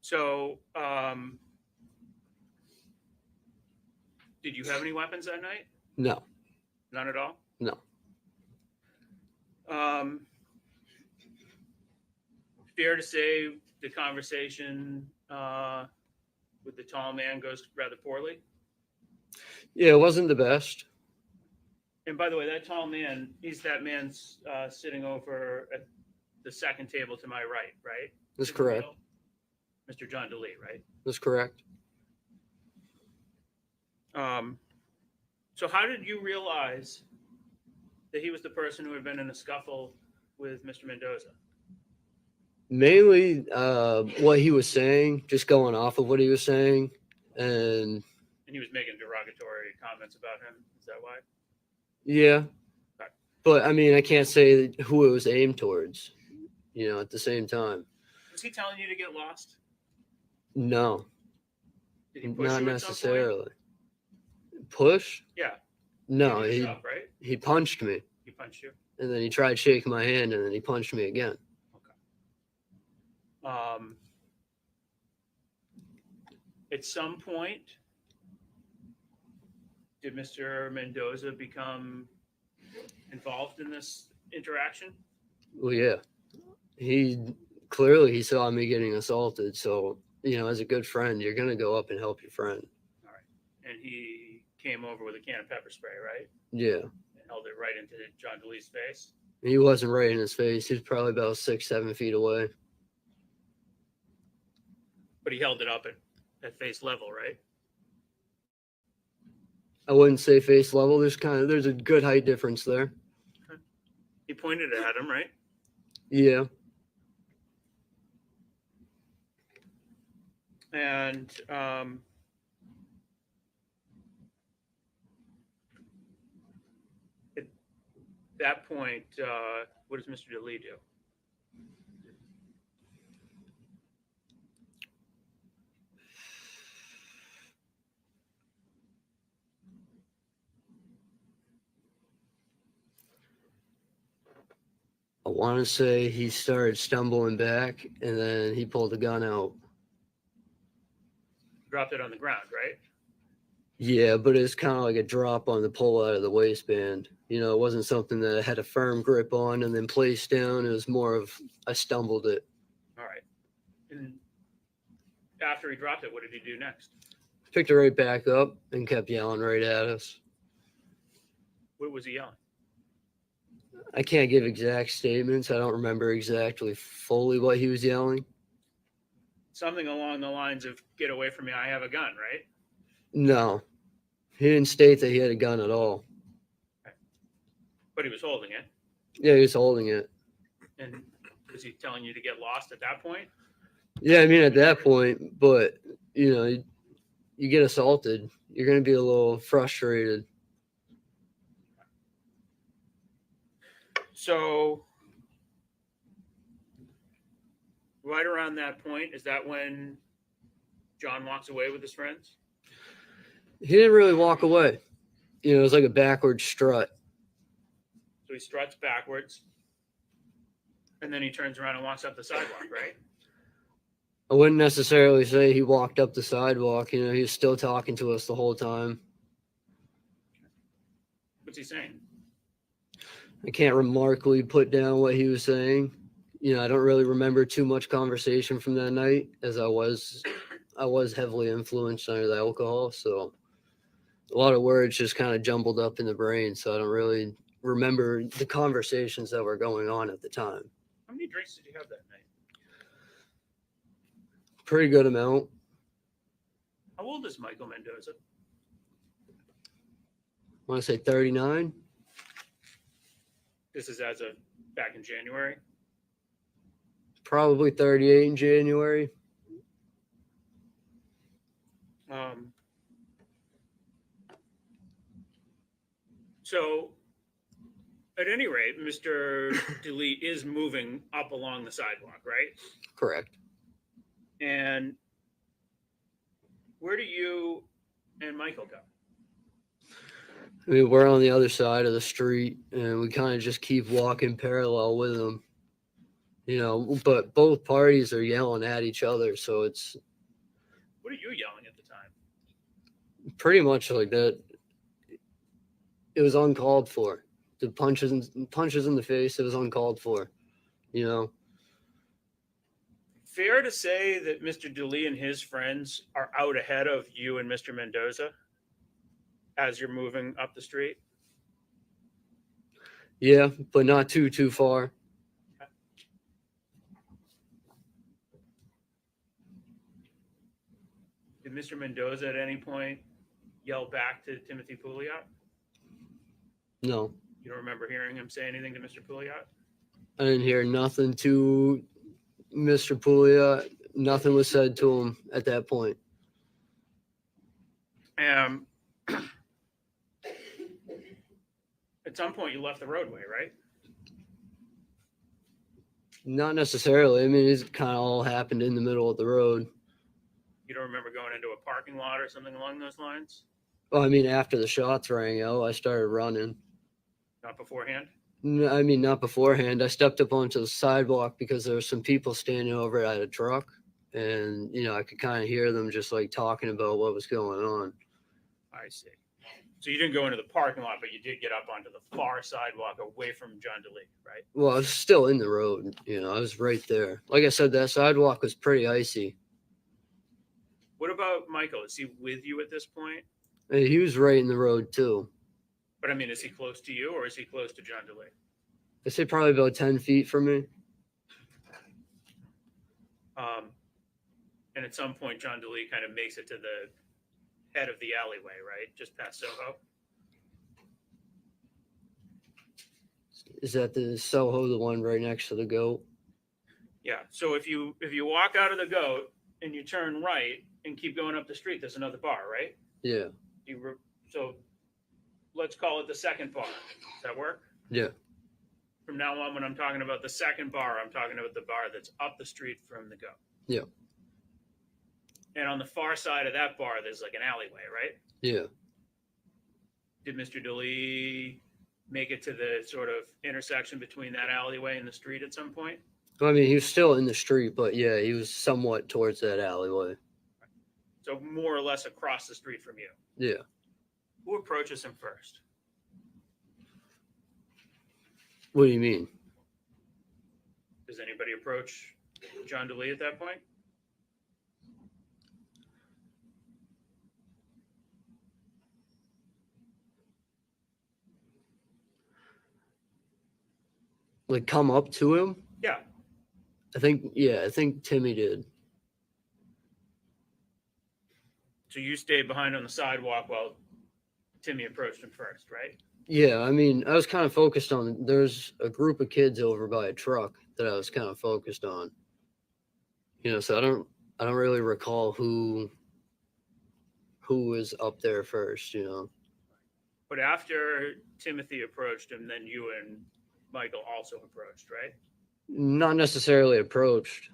So, did you have any weapons that night? No. None at all? No. Fair to say the conversation with the tall man goes rather poorly? Yeah, it wasn't the best. And by the way, that tall man, he's that man's sitting over at the second table to my right, right? That's correct. Mr. John Delee, right? That's correct. So how did you realize that he was the person who had been in a scuffle with Mr. Mendoza? Mainly what he was saying, just going off of what he was saying. And he was making derogatory comments about him. Is that why? Yeah. Okay. But I mean, I can't say who it was aimed towards, at the same time. Was he telling you to get lost? No. Did he push Not you at some necessarily. Push? Yeah. No, Give you a he shove, right? he punched me. He punched you? And then he tried shaking my hand and then he punched me again. At some point, did Mr. Mendoza become involved in this interaction? Well, yeah. He saw me getting assaulted. So, as a good friend, you're going to go up and help your friend. All right. And he came over with a can of pepper spray, right? Yeah. And held it right into John Delee's face? He wasn't right in his face. He was probably about 6-7 feet away. But he held it up at face level, right? I wouldn't say face level. There's a good height difference there. Okay. He pointed it at him, right? Yeah. And at that point, what does Mr. Delee do? I want to say he started stumbling back and then he pulled the gun out. Dropped it on the ground, right? Yeah, but it's kind of like a drop on the pull out of the waistband. It wasn't something that I had a firm grip on and then placed down. It was more of I stumbled it. All right. And after he dropped it, what did he do next? Picked it right back up and kept yelling right at us. What was he yelling? I can't give exact statements. I don't remember exactly fully what he was yelling. Something along the lines of, get away from me, I have a gun, right? No, he didn't state that he had a gun at all. Okay. But he was holding it. Yeah, he was holding it. And was he telling you to get lost at that point? Yeah, I mean, at that point, but, you get assaulted, you're going to be a little frustrated. So right around that point, is that when John walks away with his friends? He didn't really walk away. It was like a backward strut. So he struts backwards. And then he turns around and walks up the sidewalk, right? I wouldn't necessarily say he walked up the sidewalk. You know, he was still talking to us the whole time. What's he saying? I can't remarkably put down what he was saying. You know, I don't really remember too much conversation from that night, as I was heavily influenced under the alcohol. So a lot of words just kind of jumbled up in the brain. So I don't really remember the conversations that were going on at the time. How many drinks did you have that night? Pretty good amount. How old is Michael Mendoza? I want to say 39. This is as of back in January. Probably 38 in January. So, at any rate, Mr. Delee is moving up along the sidewalk, right? Correct. And where do you and Michael go? I mean, we're on the other side of the street, and we kind of just keep walking parallel with them. You know, but both parties are yelling at each other, so it's What are you yelling at the time? pretty much like that. It was uncalled for. The punches in the face, it was uncalled for. You know, Fair to say that Mr. Delee and his friends are out ahead of you and Mr. Mendoza as you're moving up the street? yeah, but not too far. Did Mr. Mendoza at any point yell back to Timothy Pouliot? No, You don't remember hearing him say anything to Mr. Pouliot? I didn't hear nothing to Mr. Pouliot. Nothing was said to him at that point. At some point, you left the roadway, right? Not necessarily. I mean, it kind of all happened in the middle of the road. You don't remember going into a parking lot or something along those lines? Well, I mean, after the shots rang out, I started running. Not beforehand? I mean, not beforehand. I stepped up onto the sidewalk because there were some people standing over at a truck, and you know, I could kind of hear them just like talking about what was going on. I see. So you didn't go into the parking lot, but you did get up onto the far sidewalk away from John Delee, right? Well, I was still in the road. You know, I was right there. Like I said, that sidewalk was pretty icy. What about Michael? Is he with you at this point? And he was right in the road too. But I mean, is he close to you or is he close to John Delee? I say probably about 10 feet from me. And at some point, John Delee kind of makes it to the head of the alleyway, right? Just past Soho. Is that the Soho, the one right next to the goat? Yeah. So if you walk out of the goat and you turn right and keep going up the street, there's another bar, right? Yeah. So let's call it the second bar. Does that work? Yeah. From now on, when I'm talking about the second bar, I'm talking about the bar that's up the street from the goat. Yeah. And on the far side of that bar, there's like an alleyway, right? Yeah. Did Mr. Delee make it to the sort of intersection between that alleyway and the street at some point? I mean, he was still in the street, but yeah, he was somewhat towards that alleyway. So more or less across the street from you. Yeah. Who approaches him first? What do you mean? Does anybody approach John Delee at that point? Like come up to him? Yeah. I think Timmy did. So you stayed behind on the sidewalk while Timmy approached him first, right? Yeah, I mean, I was kind of focused on, there's a group of kids over by a truck that I was kind of focused on. You know, so I don't really recall who was up there first, you know. But after Timothy approached him, then you and Michael also approached, right? Not necessarily approached.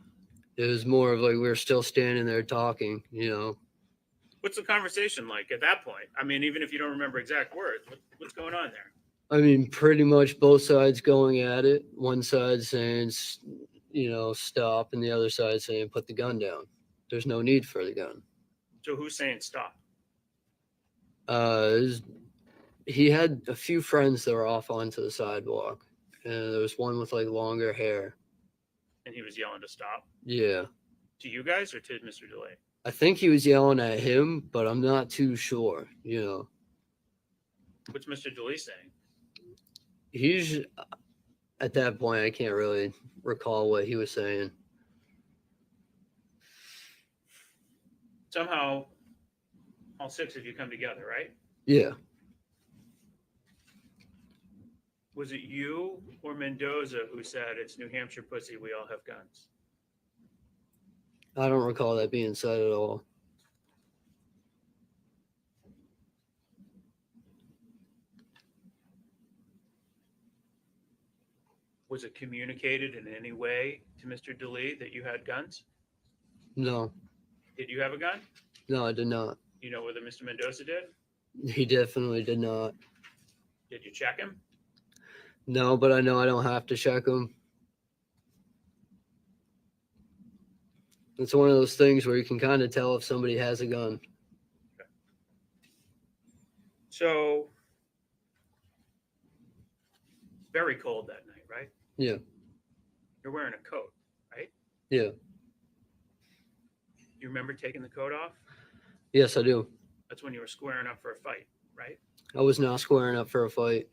It was more of like we were still standing there talking, you know. What's the conversation like at that point? I mean, even if you don't remember exact words, what's going on there? I mean, pretty much both sides going at it. One side saying, stop, and the other side saying, put the gun down. There's no need for the gun. So who's saying stop? He had a few friends that were off onto the sidewalk, and there was one with like longer hair. And he was yelling to stop Yeah. to you guys or to Mr. Delee? I think he was yelling at him, but I'm not too sure, What's Mr. Delee saying? He's at that point, I can't really recall what he was saying. Somehow, all six of you come together, right? Yeah. Was it you or Mendoza who said it's New Hampshire pussy, we all have guns? I don't recall that being said at all. Was it communicated in any way to Mr. Delee that you had guns? No. Did you have a gun? No, I did not. You know whether Mr. Mendoza did? He definitely did not. Did you check him? No, but I know I don't have to check him. It's one of those things where you can kind of tell if somebody has a gun. So, it's very cold that night, right? Yeah. You're wearing a coat, right? Yeah. You remember taking the coat off? Yes, I do. That's when you were squaring up for a fight, right? I was not squaring up for a fight.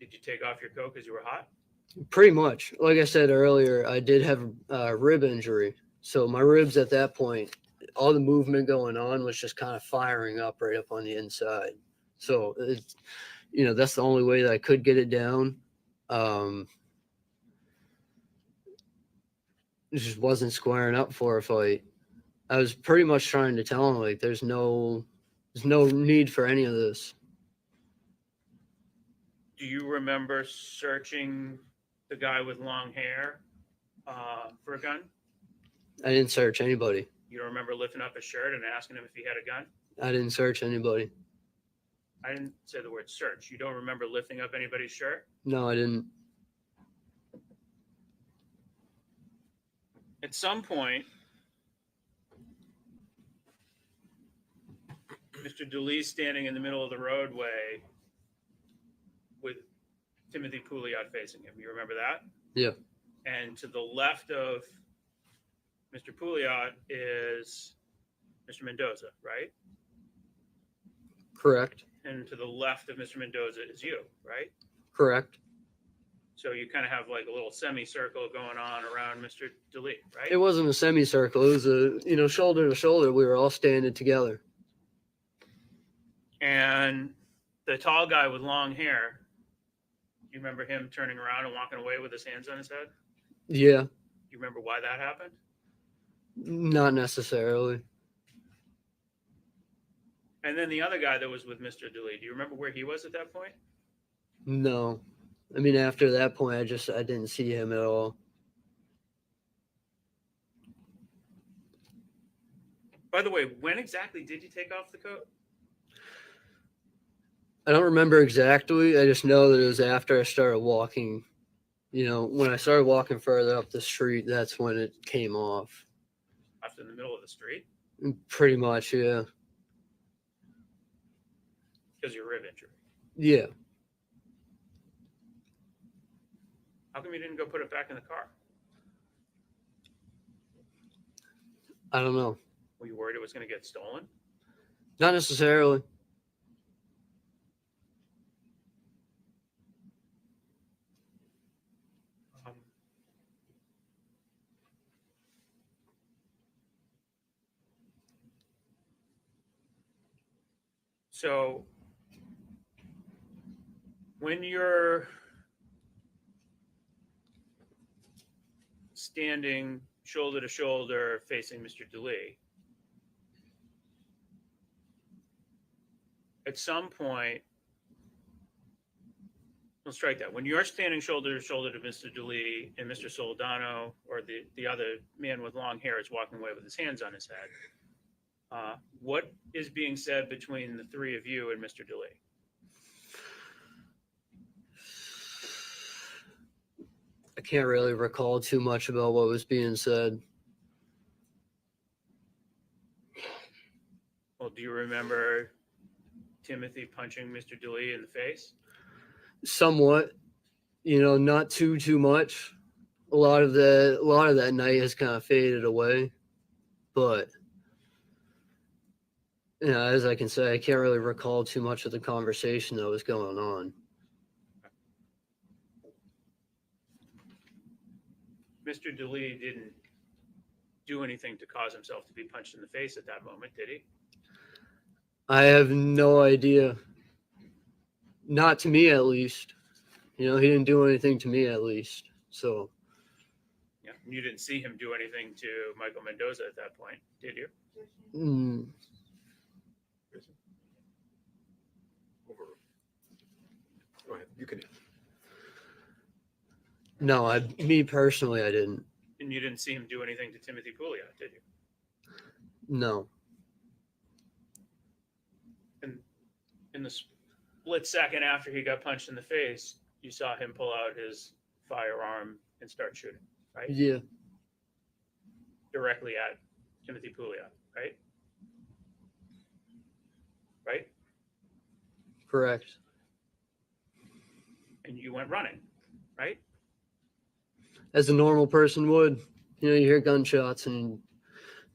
Did you take off your coat because you were hot? Pretty much. Like I said earlier, I did have a rib injury. So my ribs at that point, all the movement going on was just kind of firing up right up on the inside. So, that's the only way that I could get it down. It just wasn't squaring up for a fight. I was pretty much trying to tell him, like, there's no need for any of this. Do you remember searching the guy with long hair for a gun? I didn't search anybody. You don't remember lifting up his shirt and asking him if he had a gun? I didn't search anybody. I didn't say the word search. You don't remember lifting up anybody's shirt? No, I didn't. At some point, Mr. Delee standing in the middle of the roadway with Timothy Pouliot facing him. You remember that? Yeah. And to the left of Mr. Pouliot is Mr. Mendoza, right? Correct. And to the left of Mr. Mendoza is you, right? Correct. So you kind of have like a little semicircle going on around Mr. Delee, right? It wasn't a semicircle. It was a, shoulder to shoulder. We were all standing together. And the tall guy with long hair, you remember him turning around and walking away with his hands on his head? Yeah. You remember why that happened? Not necessarily. And then the other guy that was with Mr. Delee, do you remember where he was at that point? No. I mean, after that point, I didn't see him at all. By the way, when exactly did you take off the coat? I don't remember exactly. I just know that it was after I started walking. When I started walking further up the street, that's when it came off. Left in the middle of the street? Pretty much, yeah. Because of your rib injury. Yeah. How come you didn't go put it back in the car? I don't know. Were you worried it was going to get stolen? Not necessarily. So when you're standing shoulder to shoulder facing Mr. Delee, at some point, we'll strike that. When you're standing shoulder to shoulder to Mr. Delee and Mr. Soldano or the other man with long hair is walking away with his hands on his head, what is being said between the three of you and Mr. Delee? I can't really recall too much about what was being said. Well, do you remember Timothy punching Mr. Delee in the face? Somewhat, not too much. A lot of that night has kind of faded away, but as I can say, I can't really recall too much of the conversation that was going on. Mr. Delee didn't do anything to cause himself to be punched in the face at that moment, did he? I have no idea. Not to me, at least. He didn't do anything to me, at least. So, Yeah. You didn't see him do anything to Michael Mendoza at that point, did you? Go ahead. You can. no, me personally, I didn't. And you didn't see him do anything to Timothy Pouliot, did you? No. And in the split second after he got punched in the face, you saw him pull out his firearm and start shooting, right? Yeah. Directly at Timothy Pouliot, right? Right? Correct. And you went running, right? As a normal person would. You hear gunshots, and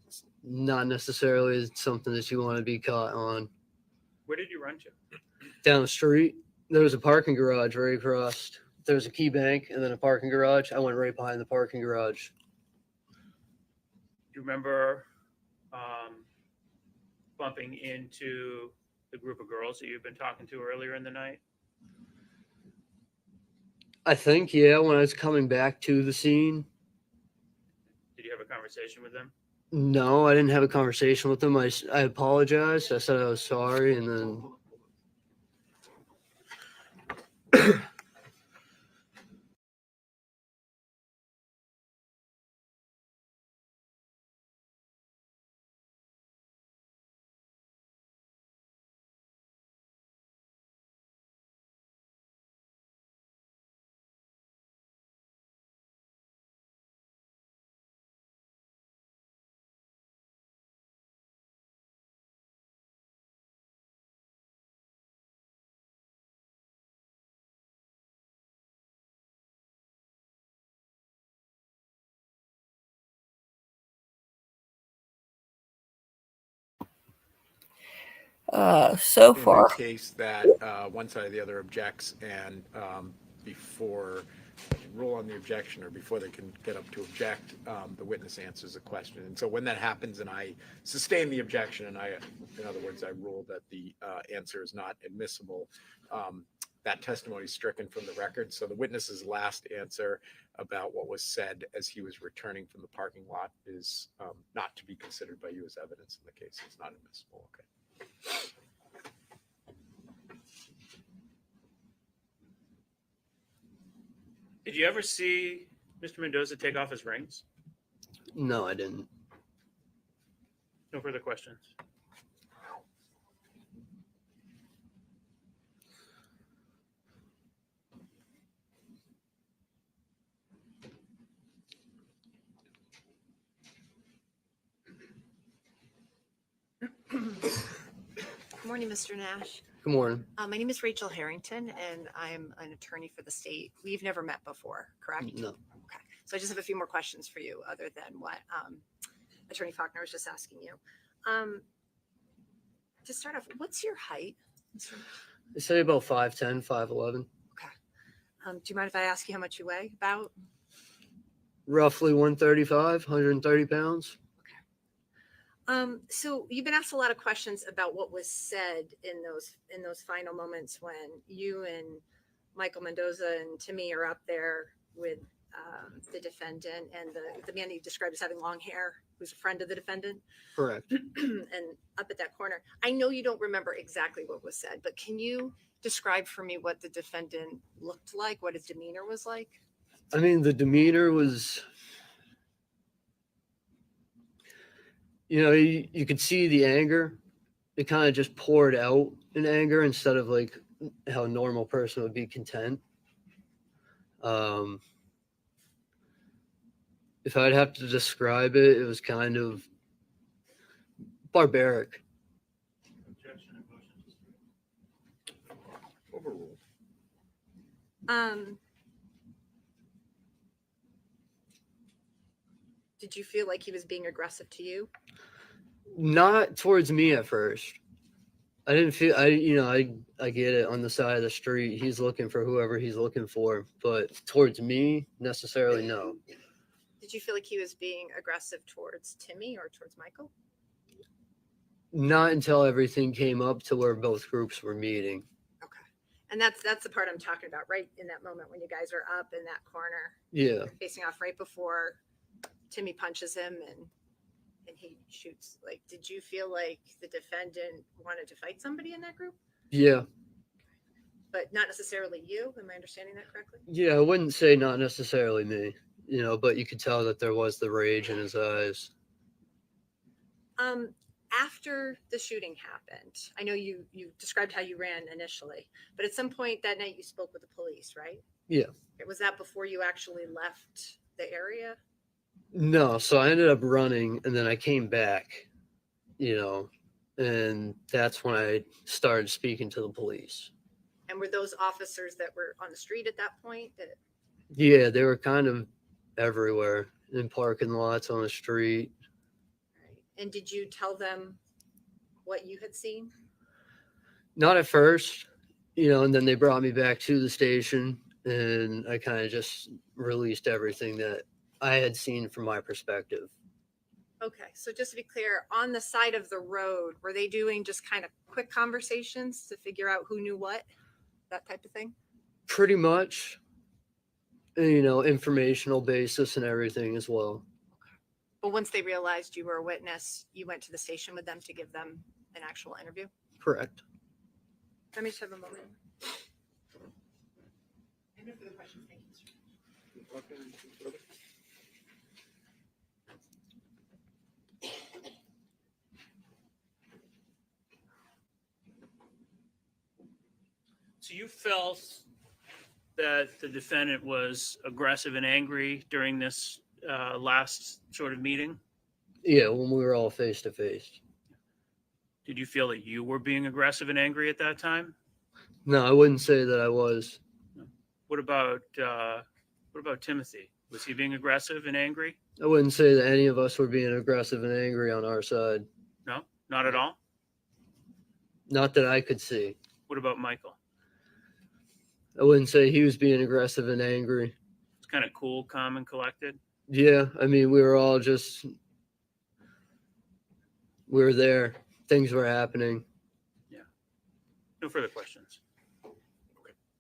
it's not necessarily something that you want to be caught on. Where did you run to? Down the street, there was a parking garage right across. There was a key bank and then a parking garage. I went right behind the parking garage. Do you remember bumping into the group of girls that you've been talking to earlier in the night? I think, yeah, when I was coming back to the scene. Did you have a conversation with them? No, I didn't have a conversation with them. I apologized. I said I was sorry, and then So In far, the case that one side or the other objects, and before they can rule on the objection or before they can get up to object, the witness answers a question. And so when that happens and I sustain the objection, and in other words, I rule that the answer is not admissible, that testimony is stricken from the record. So the witness's last answer about what was said as he was returning from the parking lot is not to be considered by you as evidence in the case. It's not admissible. Okay. Did you ever see Mr. Mendoza take off his rings? no, I didn't. No further questions. Good morning, Mr. Nash. Good morning. My name is Rachel Harrington, and I'm an attorney for the state. We've never met before, correct? No. Okay. So I just have a few more questions for you other than what Attorney Faulkner was just asking you. To start off, what's your height? I say about 5'10", 5'11". Do you mind if I ask you how much you weigh about? Roughly 135, 130 pounds. So you've been asked a lot of questions about what was said in those final moments when you and Michael Mendoza and Timmy are up there with the defendant and the man that you described as having long hair, who's a friend of the defendant. Correct. And up at that corner. I know you don't remember exactly what was said, but can you describe for me what the defendant looked like, what his demeanor was like? I mean, the demeanor was, you could see the anger. It kind of just poured out in anger instead of like how a normal person would be content. if I'd have to describe it, it was kind of barbaric. Objection and motion to strike. Overruled. Did you feel like he was being aggressive to you? Not towards me at first. I didn't feel I get it on the side of the street. He's looking for whoever he's looking for, but towards me, necessarily no. Did you feel like he was being aggressive towards Timmy or towards Michael? Not until everything came up to where both groups were meeting. Okay. And that's the part I'm talking about, right in that moment when you guys are up in that corner, Yeah. facing off right before Timmy punches him and he shoots. Like, did you feel like the defendant wanted to fight somebody in that group? Yeah. But not necessarily you. Am I understanding that correctly? Yeah, I wouldn't say not necessarily me, but you could tell that there was the rage in his eyes. After the shooting happened, I know you described how you ran initially, but at some point that night you spoke with the police, right? Yeah. Was that before you actually left the area? No, so I ended up running and then I came back, and that's when I started speaking to the police. And were those officers that were on the street at that point? Yeah, they were kind of everywhere in parking lots, on the street. Right. And did you tell them what you had seen? Not at first, and then they brought me back to the station and I kind of just released everything that I had seen from my perspective. Okay, so just to be clear, on the side of the road, were they doing just kind of quick conversations to figure out who knew what, that type of thing? Pretty much, informational basis and everything as well. But once they realized you were a witness, you went to the station with them to give them an actual interview? Correct. Let me just have a moment. I have no further questions. Thank you, Mr. So you felt that the defendant was aggressive and angry during this last sort of meeting? Yeah, when we were all face to face. Did you feel that you were being aggressive and angry at that time? No, I wouldn't say that I was. What about Timothy? Was he being aggressive and angry? I wouldn't say that any of us were being aggressive and angry on our side. No, not at all. Not that I could see. What about Michael? I wouldn't say he was being aggressive and angry. It's kind of cool, calm, and collected. Yeah, I mean, we were all we were there. Things were happening. Yeah. No further questions.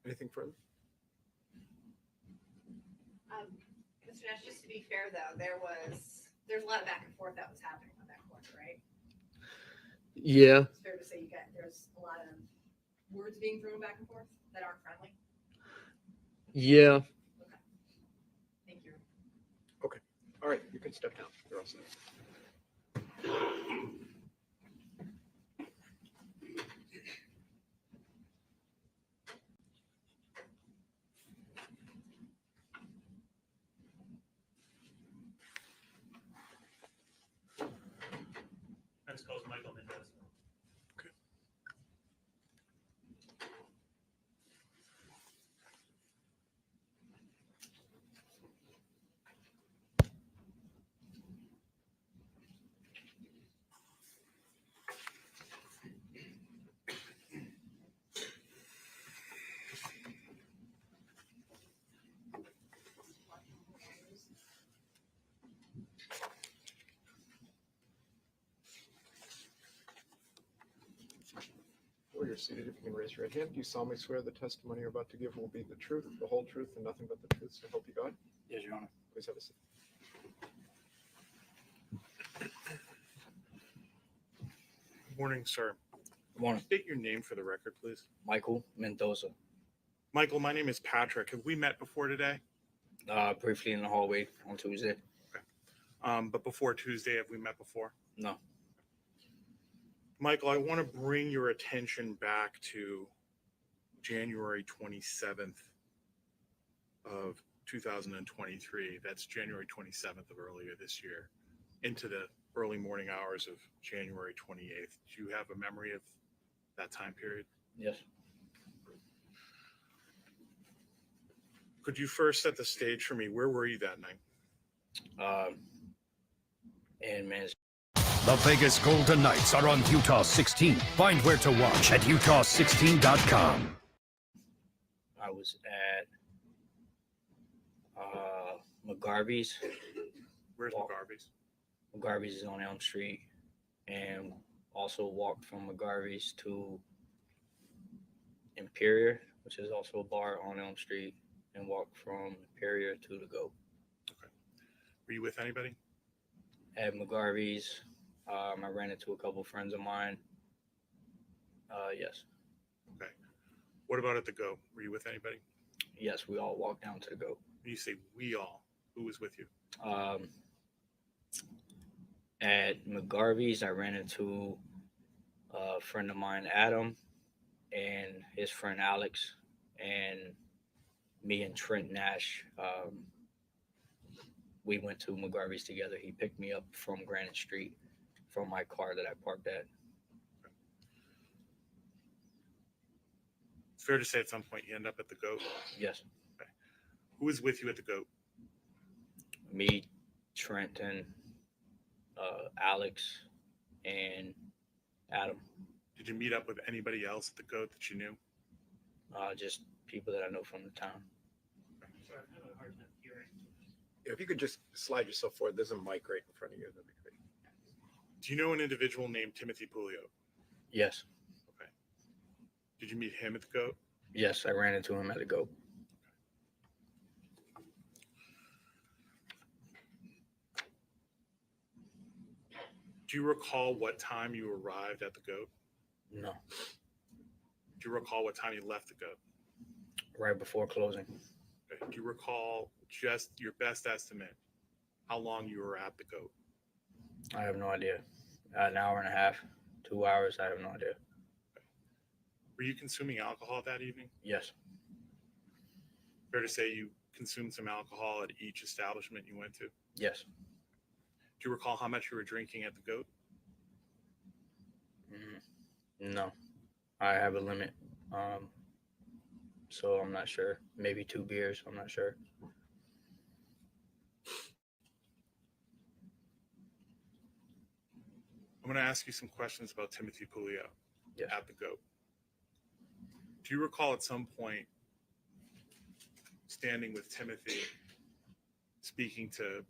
Anything further? Mr. Nash, just to be fair though, there's a lot of back and forth that was happening on that corner, right? Yeah, It's fair to say there's a lot of words being thrown back and forth that aren't friendly. yeah. Thank you. All right, you can step down. You're all set. Next call is Michael Mendez. While you're seated, if you can raise your right hand, do you solemnly swear the testimony you're about to give will be the truth, the whole truth, and nothing but the truth, so help you God? Yes, Your Honor. Please have a seat. Morning, sir. Morning, State your name for the record, please. Michael Mendoza. Michael, my name is Patrick. Have we met before today? Briefly in the hallway on Tuesday. But before Tuesday, have we met before? No. Michael, I want to bring your attention back to January 27th of 2023, that's January 27th of earlier this year, into the early morning hours of January 28th. Do you have a memory of that time period? Yes. Could you first set the stage for me? Where were you that night? And man, The Vegas Golden Knights are on Utah 16. Find where to watch at utah16.com. I was at McGarvey's. Where's Well, McGarvey's? McGarvey's is on Elm Street, and also walked from McGarvey's to Imperial, which is also a bar on Elm Street, and walked from Imperial to the Goat. Were you with anybody? At McGarvey's, I ran into a couple friends of mine. Yes. Okay. What about at the Go? Were you with anybody? Yes, we all walked down to the Goat. When you say we all, who was with you? At McGarvey's, I ran into a friend of mine, Adam, and his friend Alex, and me and Trent Nash. We went to McGarvey's together. He picked me up from Granite Street from my car that I parked at. Fair to say at some point you end up at the Goat. Yes. Who was with you at the Goat? Me, Trenton, Alex, and Adam. Did you meet up with anybody else at the Goat that you knew? Just people that I know from the town. Sorry, I'm having a hard time hearing. If you could just slide yourself forward, there's a mic right in front of you. That'd be great. Do you know an individual named Timothy Pouliot? Yes. Okay. Did you meet him at the Goat? Yes, I ran into him at the Goat. Do you recall what time you arrived at the Goat? No. Do you recall what time you left the Goat? Right before closing. Okay. Do you recall just your best estimate how long you were at the Goat? I have no idea. An hour and a half, 2 hours. I have no idea. Were you consuming alcohol that evening? Yes. Fair to say you consumed some alcohol at each establishment you went to? Yes. Do you recall how much you were drinking at the Goat? No. I have a limit. So I'm not sure. Maybe 2 beers. I'm not sure. I'm going to ask you some questions about Timothy Pouliot Yes. at the Goat. Do you recall at some point standing with Timothy speaking to a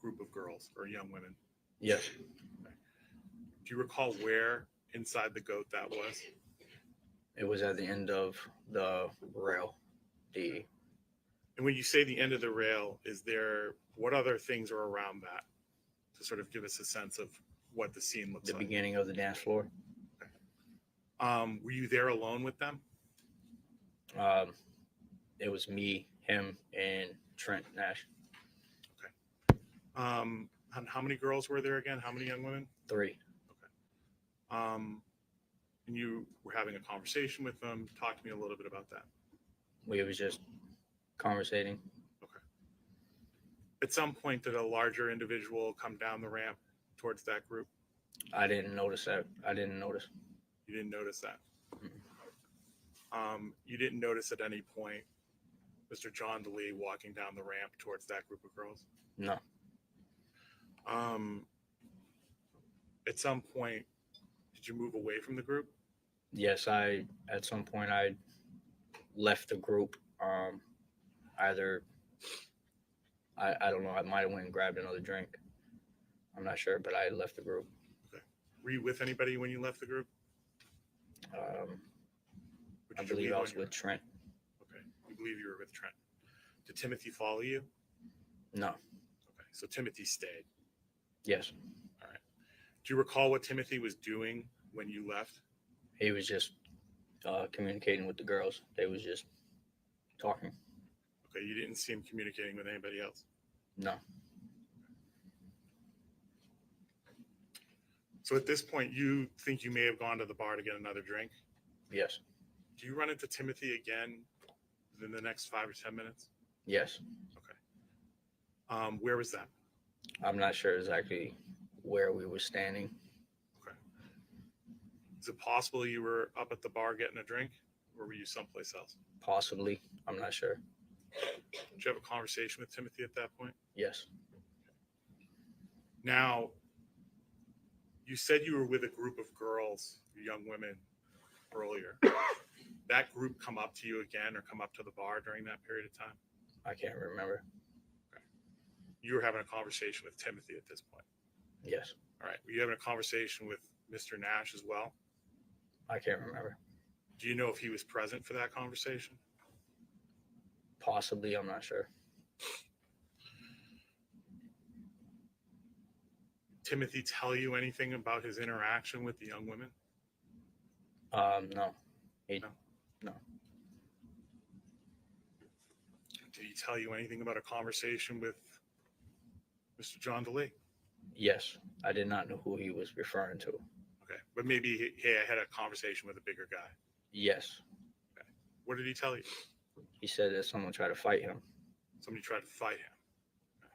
group of girls or young women? Yes. Do you recall where inside the Goat that was? It was at the end of the rail. The And when you say the end of the rail, what other things are around that to sort of give us a sense of what the scene looks like? beginning of the dance floor. Were you there alone with them? It was me, him, and Trent Nash. And how many girls were there again? How many young women? 3. And you were having a conversation with them. Talk to me a little bit about that. We was just conversating. At some point, did a larger individual come down the ramp towards that group? I didn't notice that. I didn't notice. You didn't notice that. You didn't notice at any point Mr. John Delee walking down the ramp towards that group of girls? No. At some point, did you move away from the group? Yes, at some point I left the group. Either I don't know, I might have went and grabbed another drink. I'm not sure, but I left the group. Were you with anybody when you left the group? Or I did you believe leave I on was your with Trent. Okay, you believe you were with Trent. Did Timothy follow you? No. Okay, so Timothy stayed. Yes. All right. Do you recall what Timothy was doing when you left? He was just communicating with the girls. They was just talking. Okay, you didn't see him communicating with anybody else. No. So at this point, you think you may have gone to the bar to get another drink? Yes. Do you run into Timothy again within the next 5 or 10 minutes? Yes. Where was that? I'm not sure exactly where we were standing. Okay. Is it possible you were up at the bar getting a drink, or were you someplace else? Possibly. I'm not sure. Did you have a conversation with Timothy at that point? Yes. Now, you said you were with a group of girls, young women, earlier. That group come up to you again or come up to the bar during that period of time? I can't remember. You were having a conversation with Timothy at this point. Yes. All right. Were you having a conversation with Mr. Nash as well? I can't remember. Do you know if he was present for that conversation? Possibly. I'm not sure. Timothy tell you anything about his interaction with the young women? No. No. Did he tell you anything about a conversation with Mr. John Delee? Yes. I did not know who he was referring to. Okay. But maybe hey, I had a conversation with a bigger guy. Yes. Okay. What did he tell you? He said that someone tried to fight him. Somebody tried to fight him. Okay.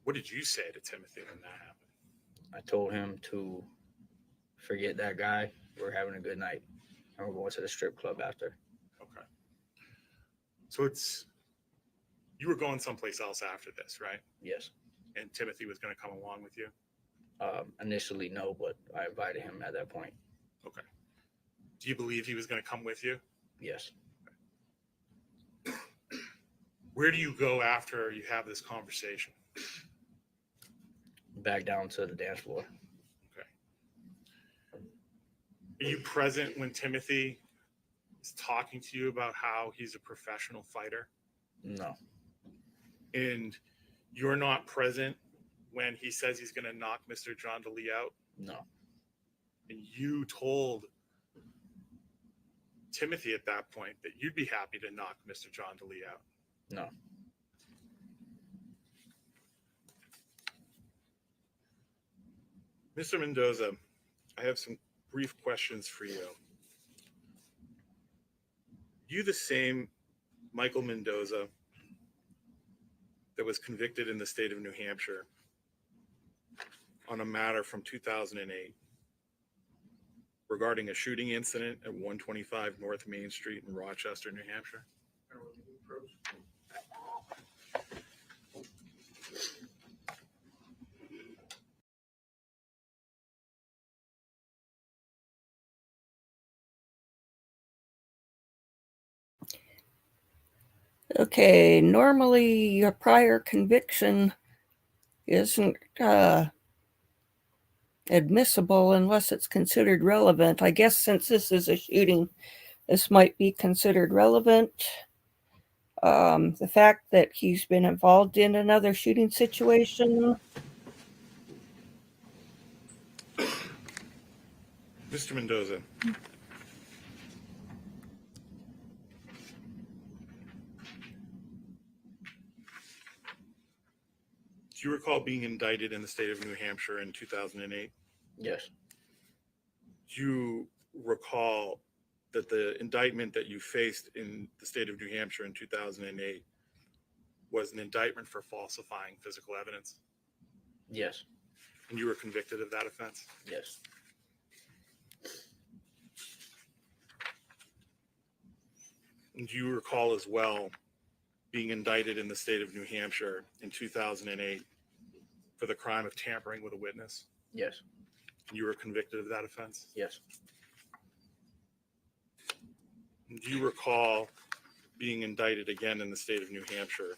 What did you say to Timothy when that happened? I told him to forget that guy. We're having a good night. And we're going to the strip club after. Okay. So you were going someplace else after this, right? Yes. And Timothy was going to come along with you? Initially, no, but I invited him at that point. Okay. Do you believe he was going to come with you? Yes. Where do you go after you have this conversation? Back down to the dance floor. Okay. Are you present when Timothy is talking to you about how he's a professional fighter? No. And you're not present when he says he's going to knock Mr. John Delee out? No. And you told Timothy at that point that you'd be happy to knock Mr. John Delee out? No. Mr. Mendoza, I have some brief questions for you. You the same Michael Mendoza that was convicted in the state of New Hampshire on a matter from 2008 regarding a shooting incident at 125 North Main Street in Rochester, New Hampshire? Okay, normally your prior conviction isn't admissible unless it's considered relevant. I guess since this is a shooting, this might be considered relevant. The fact that he's been involved in another shooting situation. Mr. Mendoza, do you recall being indicted in the state of New Hampshire in 2008? Yes. Do you recall that the indictment that you faced in the state of New Hampshire in 2008 was an indictment for falsifying physical evidence? Yes. And you were convicted of that offense? Yes. And do you recall as well being indicted in the state of New Hampshire in 2008 for the crime of tampering with a witness? Yes. And you were convicted of that offense? Yes. And do you recall being indicted again in the state of New Hampshire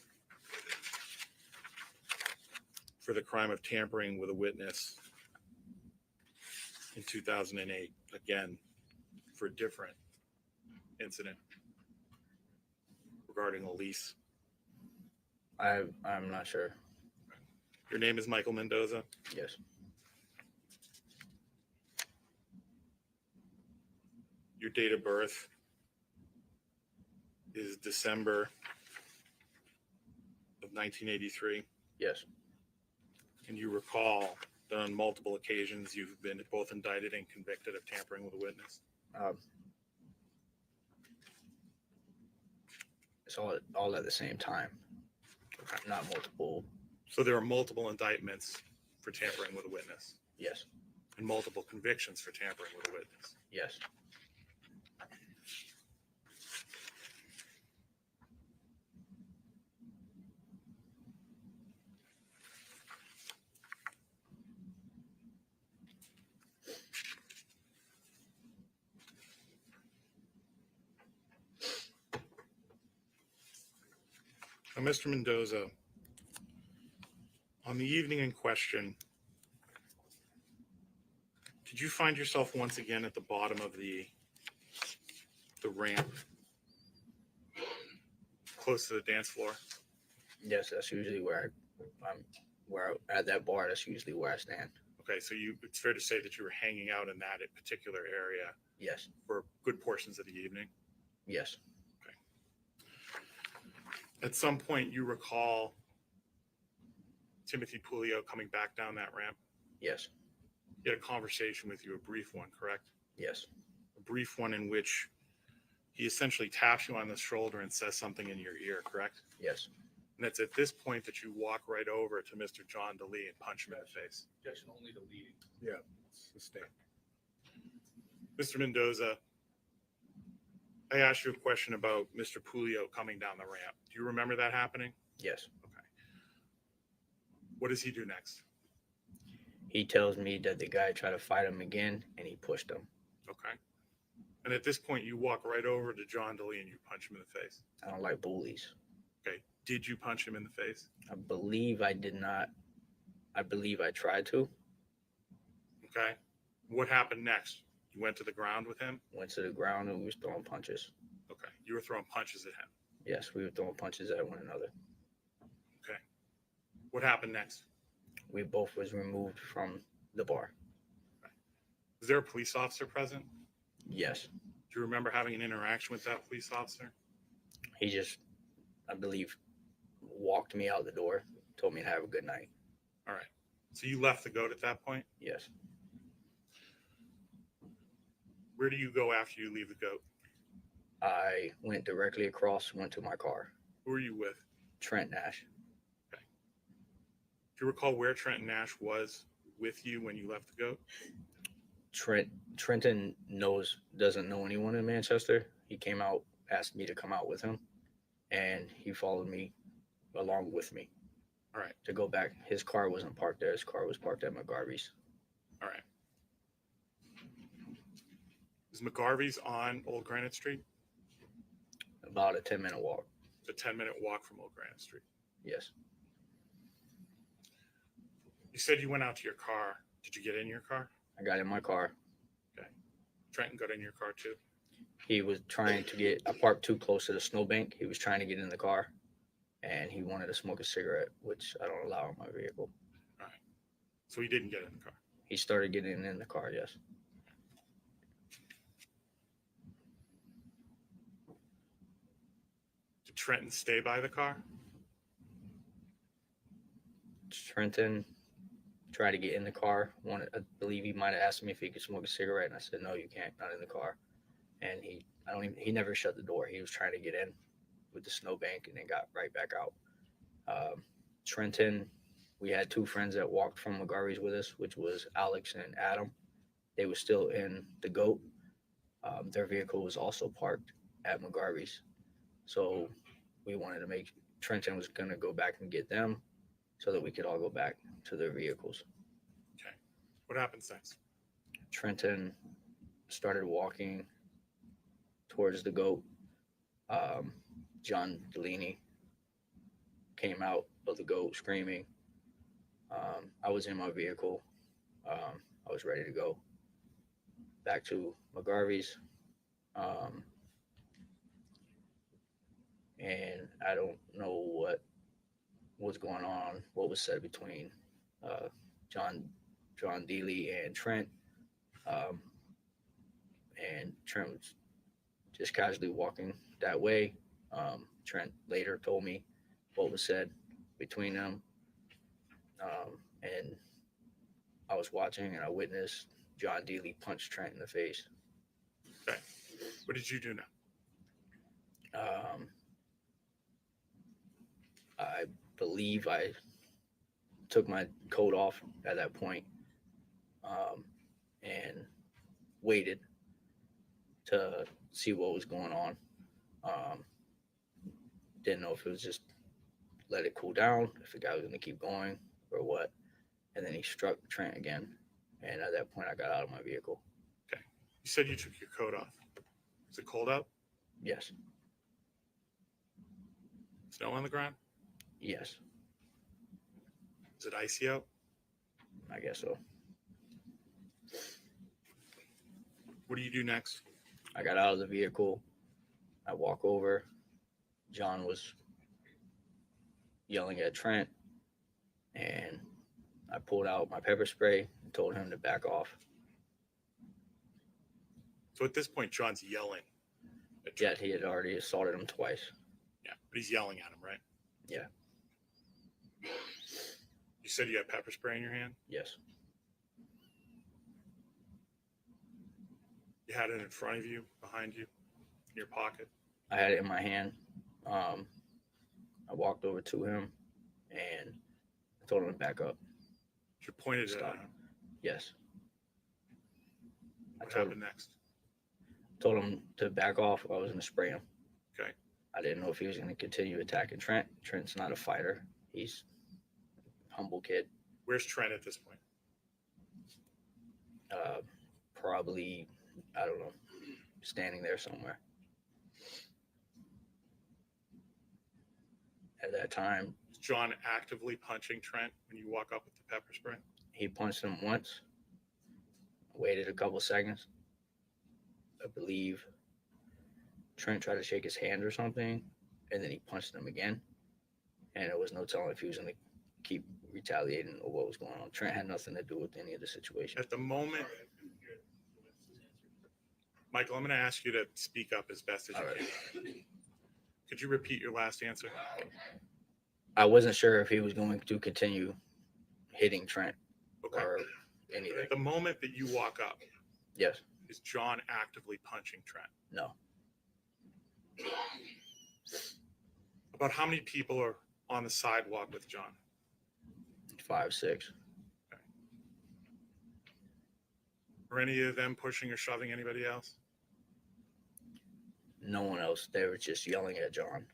for the crime of tampering with a witness in 2008, again, for a different incident regarding a lease? I'm not sure. Your name is Michael Mendoza? Yes. Your date of birth is December of 1983. Yes. And you recall that on multiple occasions you've been both indicted and convicted of tampering with a witness? As it's all at the same time, not multiple. So there are multiple indictments for tampering with a witness Yes, and multiple convictions for tampering with a witness. yes. Now, Mr. Mendoza, on the evening in question, did you find yourself once again at the bottom of the ramp, close to the dance floor? Yes, that's usually where at that bar. That's usually where I stand. Okay, so it's fair to say that you were hanging out in that particular area Yes, for good portions of the evening. yes, At some point, you recall Timothy Pouliot coming back down that ramp. yes, He had a conversation with you, a brief one, correct? yes, A brief one in which he essentially taps you on the shoulder and says something in your ear, correct? yes. And it's at this point that you walk right over to Mr. John Delee and punch him in the face. Objection only to leading. Yeah, sustained. Mr. Mendoza, I asked you a question about Mr. Pouliot coming down the ramp. Do you remember that happening? Yes. Okay. What does he do next? He tells me that the guy tried to fight him again, and he pushed him. Okay. And at this point, you walk right over to John Delee and you punch him in the face. I don't like bullies. Okay. Did you punch him in the face? I believe I did not. I believe I tried to. Okay. What happened next? You went to the ground with him? Went to the ground and we was throwing punches. Okay. You were throwing punches at him. Yes, we were throwing punches at one another. Okay. What happened next? We both was removed from the bar. Was there a police officer present? Yes. Do you remember having an interaction with that police officer? He just, I believe, walked me out the door, told me to have a good night. All right. So you left the goat at that point? Yes. Where do you go after you leave the goat? I went directly across, went to my car. Who are you with? Trent Nash. Do you recall where Trenton Nash was with you when you left the goat? Trenton doesn't know anyone in Manchester. He came out, asked me to come out with him, and he followed me along with me. All right. To go back. His car wasn't parked there. His car was parked at McGarvey's. All right. Is McGarvey's on Old Granite Street? About a 10-minute walk. It's a 10-minute walk from Old Granite Street. Yes. You said you went out to your car. Did you get in your car? I got in my car. Okay. Trenton got in your car too? He was trying to get, I parked too close to the snowbank. He was trying to get in the car and he wanted to smoke a cigarette, which I don't allow in my vehicle. All right. So he didn't get in the car? He started getting in the car, yes. Did Trenton stay by the car? Trenton tried to get in the car. I believe he might have asked me if he could smoke a cigarette, and I said, no, you can't, not in the car. And he never shut the door. He was trying to get in with the snowbank and then got right back out. Trenton, we had two friends that walked from McGarvey's with us, which was Alex and Adam. They were still in the GOAT. Their vehicle was also parked at McGarvey's. So we wanted to Trenton was going to go back and get them so that we could all go back to their vehicles. Okay. What happens next? Trenton started walking towards the GOAT. John Delee came out of the GOAT screaming. I was in my vehicle. I was ready to go back to McGarvey's. And I don't know what was going on, what was said between John Delee and Trent. And Trent was just casually walking that way. Trent later told me what was said between them. And I was watching and I witnessed John Delee punch Trent in the face. Okay. What did you do now? I believe I took my coat off at that point, and waited to see what was going on. Didn't know if it was just let it cool down, if the guy was going to keep going or what. And then he struck Trent again. And at that point, I got out of my vehicle. You said you took your coat off. Is it cold out? Yes. Snow on the ground? Yes. Is it icy out? I guess so. What do you do next? I got out of the vehicle. I walk over. John was yelling at Trent. And I pulled out my pepper spray and told him to back off. So at this point, John's yelling. Yet he had already assaulted him twice. Yeah, but he's yelling at him, right? Yeah. You said you had pepper spray in your hand? Yes. You had it in front of you, behind you, in your pocket? I had it in my hand. I walked over to him and I told him to back up. You pointed it at Stop. him. Yes. What happened next? Told him to back off. I was going to spray him. Okay. I didn't know if he was going to continue attacking Trent. Trent's not a fighter. He's a humble kid. Where's Trent at this point? Probably, I don't know, standing there somewhere. At that time, Is John actively punching Trent when you walk up with the pepper spray? he punched him once, waited a couple seconds. I believe Trent tried to shake his hand or something, and then he punched him again. And there was no telling if he was going to keep retaliating or what was going on. Trent had nothing to do with any of the situation. At the moment, Michael, I'm going to ask you to speak up as best as you All right. can. Could you repeat your last answer? I wasn't sure if he was going to continue hitting Trent Okay. or anything. At the moment that you walk up, Yes. is John actively punching Trent? No. About how many people are on the sidewalk with John? 5, 6. Are any of them pushing or shoving anybody else? No one else. They were just yelling at John.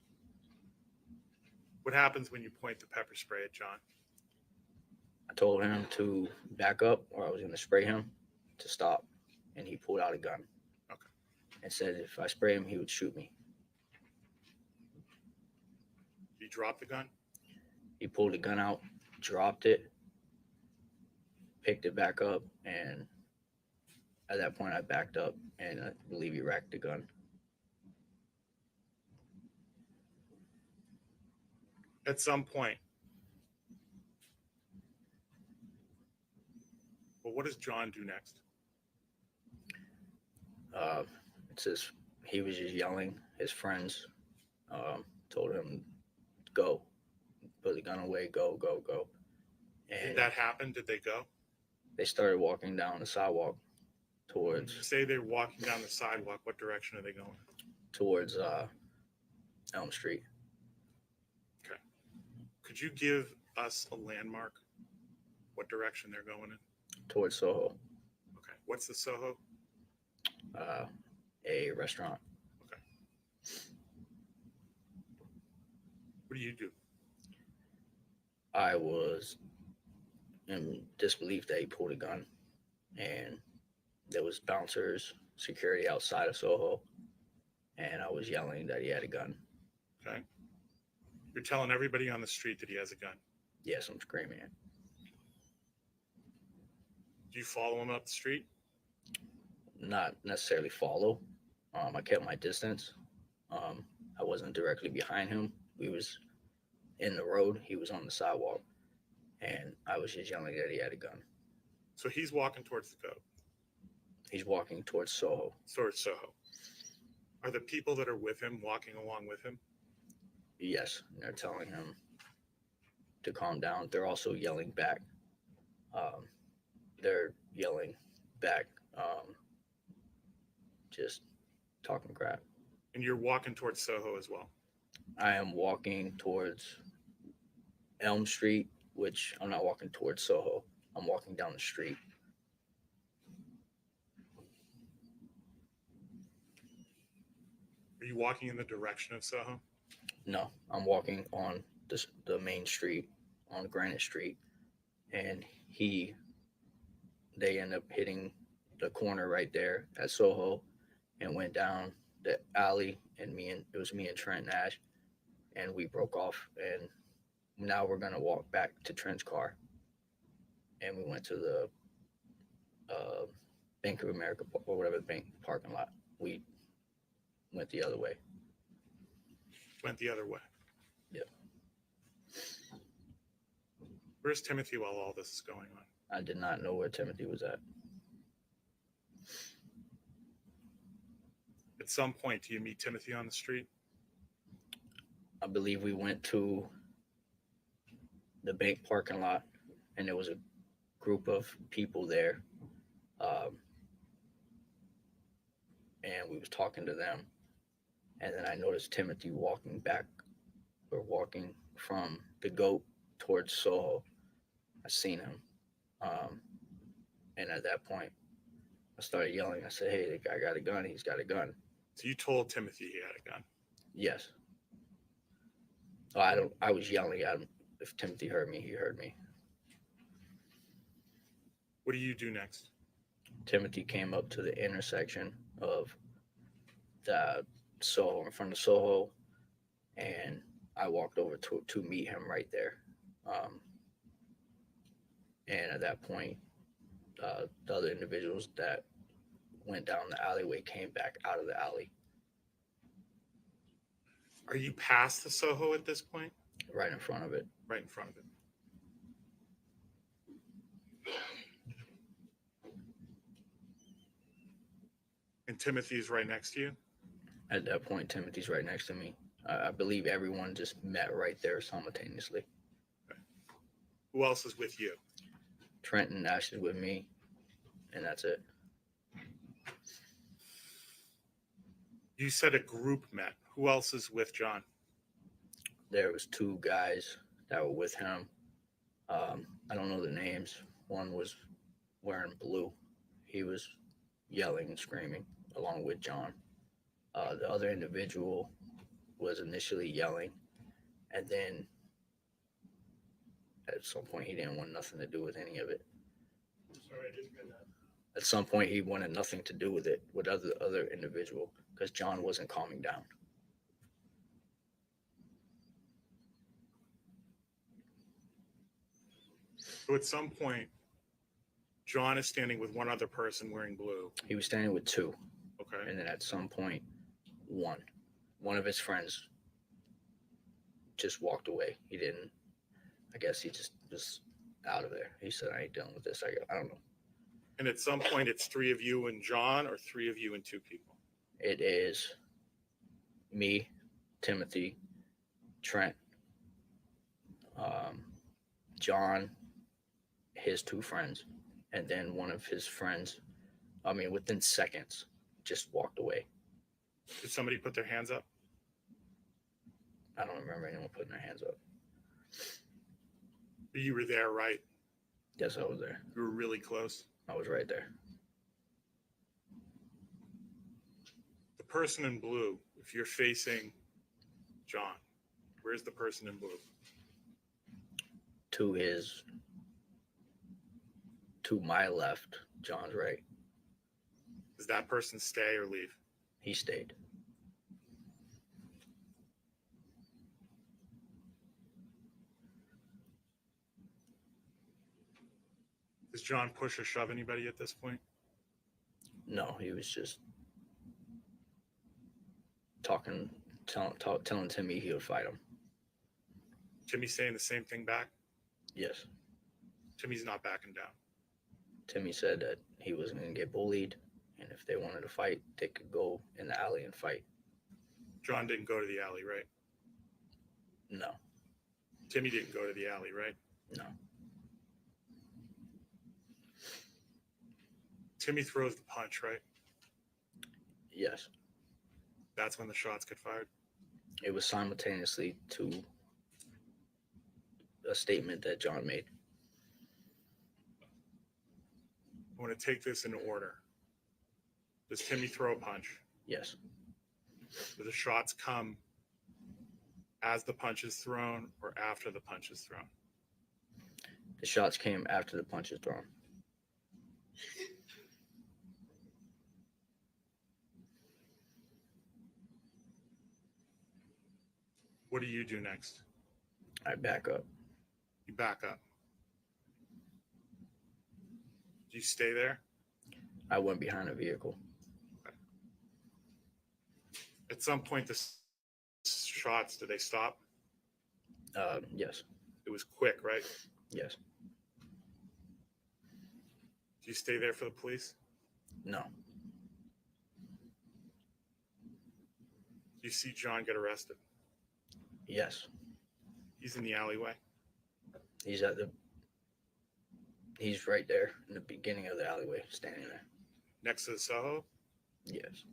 What happens when you point the pepper spray at John? I told him to back up or I was going to spray him to stop. And he pulled out a gun. Okay. And said if I spray him, he would shoot me. Did he drop the gun? He pulled the gun out, dropped it, picked it back up, and at that point I backed up and I believe he racked the gun. At some point. Well, what does John do next? It says he was just yelling. His friends told him, go, put the gun away, go, go, go. Did And that happen? Did they go? they started walking down the sidewalk When you say they're walking down the sidewalk, what direction are they going? towards Elm Street. Okay. Could you give us a landmark? What direction they're going in? Towards Soho, Okay. What's the Soho? a restaurant. What do you do? I was in disbelief that he pulled a gun, and there was bouncers, security outside of Soho, and I was yelling that he had a gun. Okay. You're telling everybody on the street that he has a gun. Yes, I'm screaming it. Do you follow him up the street? Not necessarily follow. I kept my distance. I wasn't directly behind him. We was in the road. He was on the sidewalk, and I was just yelling that he had a gun. So he's walking towards the goat, He's walking towards Soho. towards Soho. Are the people that are with him walking along with him? Yes, and they're telling him to calm down. They're also yelling back. They're yelling back, just talking crap. And you're walking towards Soho as well. I am walking towards Elm Street, which I'm not walking towards Soho. I'm walking down the street. Are you walking in the direction of Soho? No, I'm walking on the main street on Granite Street, and they end up hitting the corner right there at Soho, and went down the alley, and it was me and Trent Nash, and we broke off, and now we're gonna walk back to Trent's car, and we went to the Bank of America or whatever the bank parking lot. We went the other way. Went the other way. Yeah. Where's Timothy while all this is going on? I did not know where Timothy was at. At some point, do you meet Timothy on the street? I believe we went to the bank parking lot, and there was a group of people there, and we was talking to them, and then I noticed Timothy walking from the GOAT towards Soho. I seen him, and at that point, I started yelling. I said, "Hey, the guy got a gun. He's got a gun." So you told Timothy he had a gun. Yes. Oh, I was yelling at him. If Timothy heard me, he heard me. What do you do next? Timothy came up to the intersection of the Soho, in front of Soho, and I walked over to meet him right there. And at that point, the other individuals that went down the alleyway came back out of the alley. Are you past the Soho at this point? Right in front of it. Right in front of it. And Timothy's right next to you? At that point, Timothy's right next to me. I believe everyone just met right there simultaneously. Okay. Who else is with you? Trent and Nash is with me, and that's it. You said a group met. Who else is with John? There was two guys that were with him. I don't know the names. One was wearing blue. He was yelling and screaming along with John. The other individual was initially yelling, and then at some point he didn't want nothing to do with any of it. Sorry, I didn't hear that. At some point he wanted nothing to do with it with other individual because John wasn't calming down. So at some point, John is standing with one other person wearing blue. He was standing with two, Okay. and then at some point, one of his friends just walked away. He didn't. I guess he just was out of there. He said, "I ain't dealing with this." I don't know. And at some point, it's three of you and John, or three of you and two people? It is me, Timothy, Trent, John, his two friends, and then one of his friends, within seconds, just walked away. Did somebody put their hands up? I don't remember anyone putting their hands up. You were there, right? Yes, I was there. You were really close. I was right there. The person in blue, if you're facing John, where's the person in blue? To my left, John's right. Does that person stay or leave? He stayed. Does John push or shove anybody at this point? No, he was just telling Timmy he would fight him. Timmy saying the same thing back? Yes. Timmy's not backing down. Timmy said that he wasn't going to get bullied, and if they wanted to fight, they could go in the alley and fight. John didn't go to the alley, right? No. Timmy didn't go to the alley, right? No. Timmy throws the punch, right? Yes. That's when the shots get fired. It was simultaneously to a statement that John made. I want to take this in order. Does Timmy throw a punch? Yes. Do the shots come as the punch is thrown or after the punch is thrown? The shots came after the punch is thrown. What do you do next? I back up. You back up. Do you stay there? I went behind a vehicle. At some point, the shots, did they stop? Yes. It was quick, right? Yes. Do you stay there for the police? No. Do you see John get arrested? Yes. He's in the alleyway. He's right there in the beginning of the alleyway, standing there. Next to the Soho? Yes.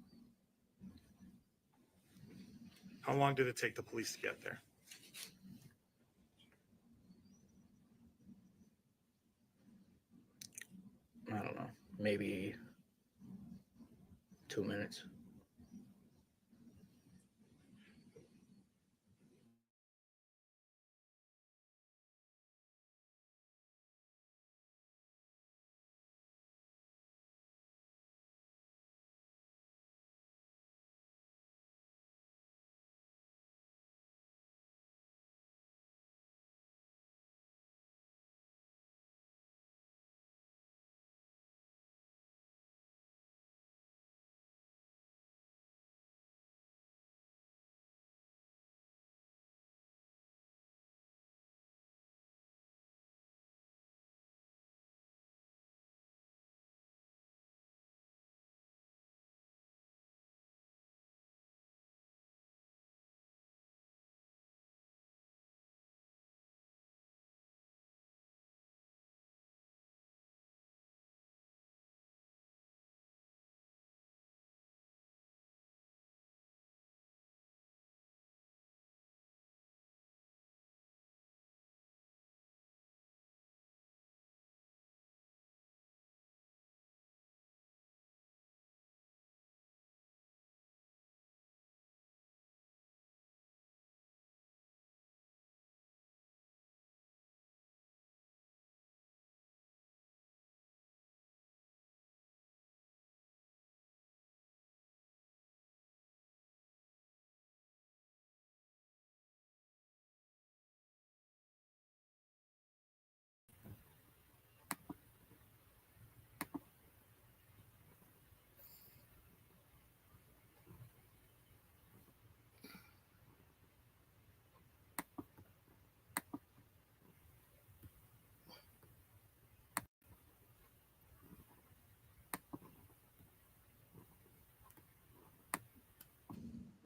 How long did it take the police to get there? I don't know. Maybe 2 minutes.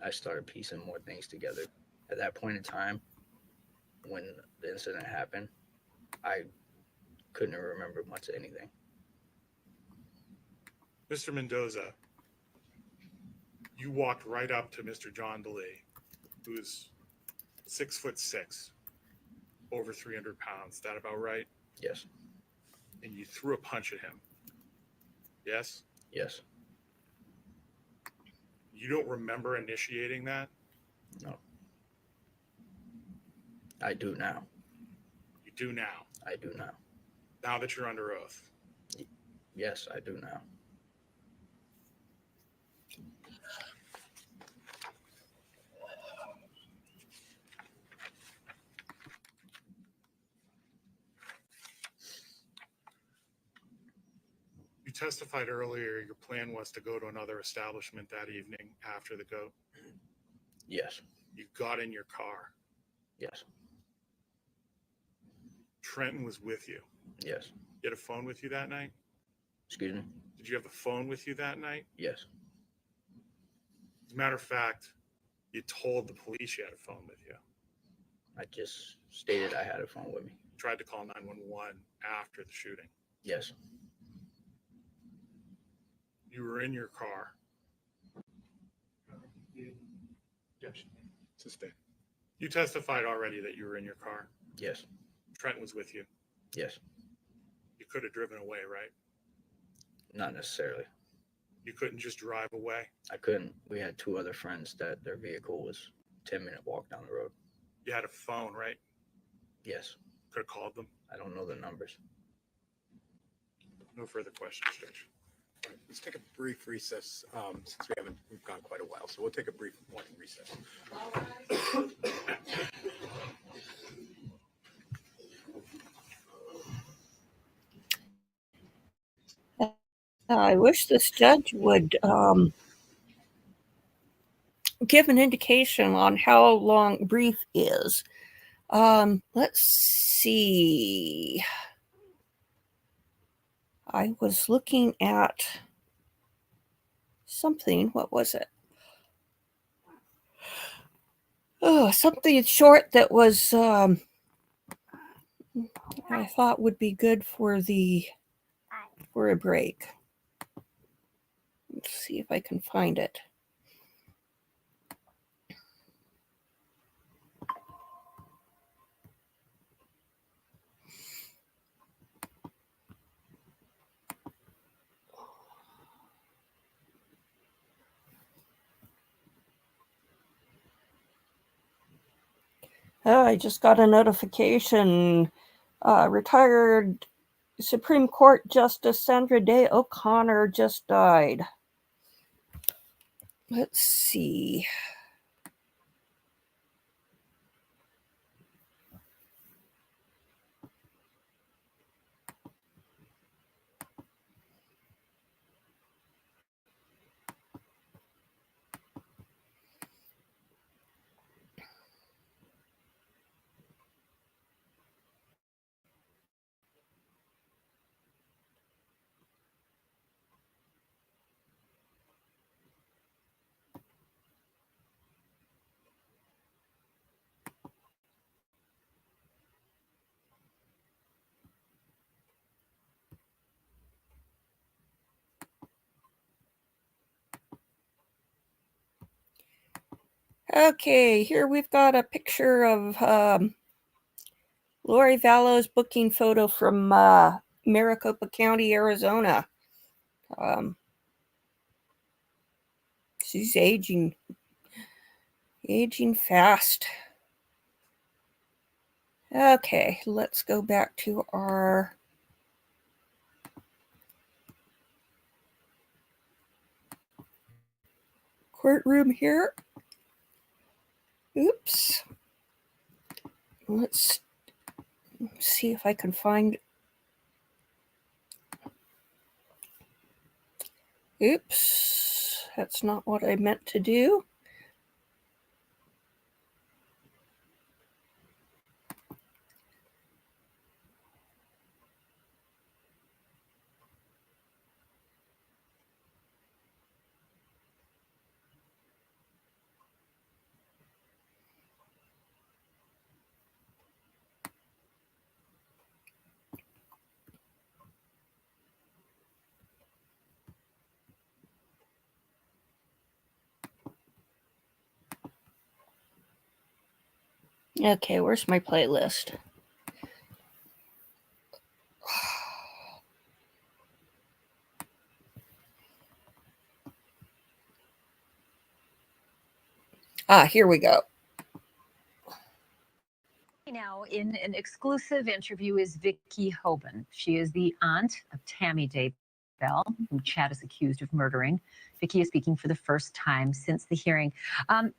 I started piecing more things together. At that point in time, when the incident happened, I couldn't remember much of anything. Mr. Mendoza, you walked right up to Mr. John Delee, who's 6'6", over 300 pounds. Is that about right? Yes. And you threw a punch at him. Yes? Yes. You don't remember initiating that? No. I do now. You do now, I do now. now that you're under oath. Yes, I do now. You testified earlier your plan was to go to another establishment that evening after the goat. Yes. You got in your car. Yes. Trenton was with you. Yes. You had a phone with you that night? Excuse me? Did you have the phone with you that night? Yes. As a matter of fact, you told the police you had a phone with you. I just stated I had a phone with me. You tried to call 911 after the shooting. Yes. You were in your car. Sustained. You testified already that you were in your car. Yes. Trent was with you. Yes, You could have driven away, right? not necessarily. You couldn't just drive away. I couldn't. We had two other friends that their vehicle was 10-minute walk down the road. You had a phone, right? Yes, Could have called them. I don't know the numbers. No further questions, Judge. All right, let's take a brief recess since we've gone quite a while. So we'll take a brief morning recess. I wish this judge would give an indication on how long brief is. Let's see. I was looking at something. What was it? Oh, something short that was I thought would be good for a break. Let's see if I can find it. Oh, I just got a notification. Retired Supreme Court Justice Sandra Day O'Connor just died. Let's see. Okay, here we've got a picture of Lori Vallow's booking photo from Maricopa County, Arizona. She's aging fast. Okay, let's go back to our courtroom here. Oops. Let's see if I can find. Oops, that's not what I meant to do. Okay, where's my playlist? Here we go. Now, in an exclusive interview, is Vicki Hoban. She is the aunt of Tammy Daybell, whom Chad is accused of murdering. Vicki is speaking for the first time since the hearing.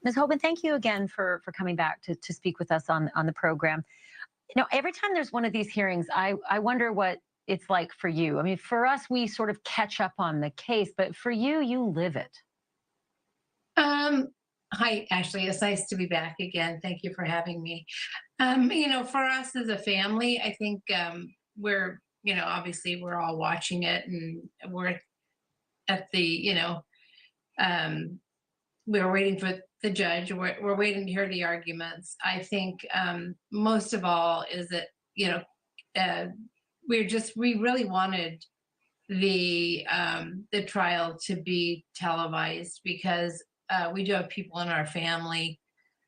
Ms. Hoban, thank you again for coming back to speak with us on the program. You know, every time there's one of these hearings, I wonder what it's like for you. I mean, for us, we sort of catch up on the case, but for you, you live it. Hi, Ashley. It's nice to be back again. Thank you for having me. You know, for us as a family, I think we're, you know, obviously we're all watching it and we're at the, you know, we're waiting for the judge. We're waiting to hear the arguments. I think most of all is that, you know, we really wanted the trial to be televised because we do have people in our family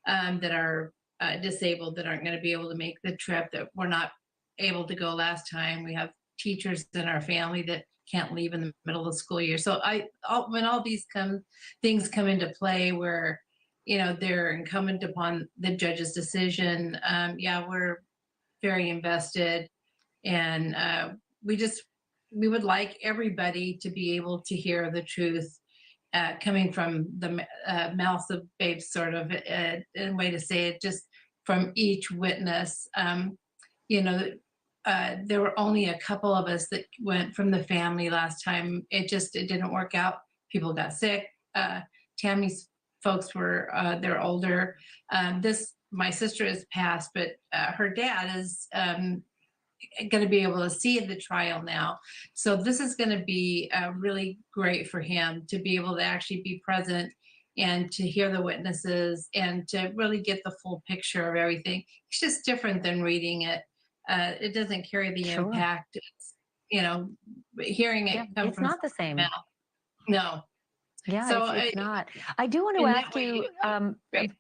that are disabled that aren't going to be able to make the trip, that we're not able to go last time. We have teachers in our family that can't leave in the middle of the school year. So when all these things come into play where, they're incumbent upon the judge's decision, yeah, we're very invested. And we would like everybody to be able to hear the truth coming from the mouths of babes, sort of, a way to say it, just from each witness. There were only a couple of us that went from the family last time. It didn't work out. People got sick. Tammy's folks they're older. My sister has passed, but her dad is going to be able to see the trial now. So this is going to be really great for him to be able to actually be present and to hear the witnesses and to really get the full picture of everything. It's just different than reading it. It doesn't carry the Sure. impact. It's, hearing it come It's from not the same. mouth. No. Yeah, So it's not. I do want to in ask that way, you, great.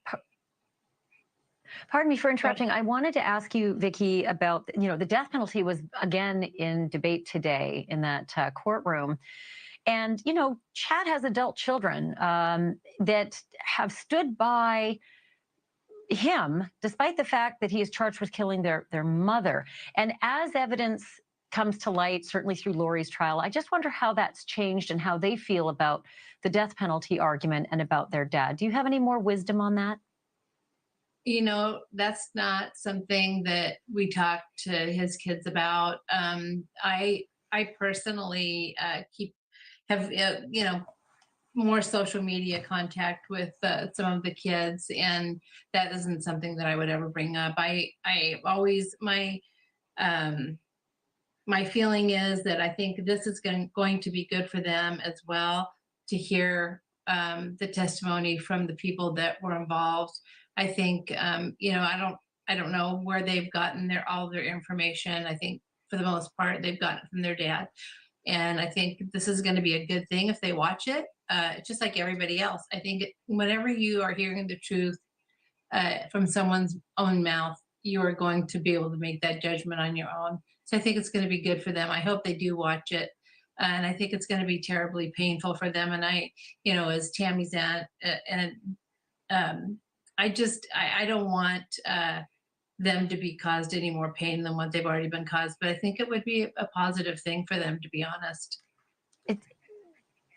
pardon me for interrupting. I wanted to ask you, Vicki, about, the death penalty was again in debate today in that courtroom. And, Chad has adult children that have stood by him, despite the fact that he is charged with killing their mother. And as evidence comes to light, certainly through Lori's trial, I just wonder how that's changed and how they feel about the death penalty argument and about their dad. Do you have any more wisdom on that? That's not something that we talk to his kids about. I personally have more social media contact with some of the kids, and that isn't something that I would ever bring up. I always my feeling is that I think this is going to be good for them as well, to hear the testimony from the people that were involved. I think, I don't know where they've gotten all their information. I think for the most part, they've gotten it from their dad. And I think this is going to be a good thing if they watch it, just like everybody else. I think whenever you are hearing the truth from someone's own mouth, you are going to be able to make that judgment on your own. So I think it's going to be good for them. I hope they do watch it. And I think it's going to be terribly painful for them. And as Tammy's aunt, I don't want them to be caused any more pain than what they've already been caused. But I think it would be a positive thing for them, to be honest.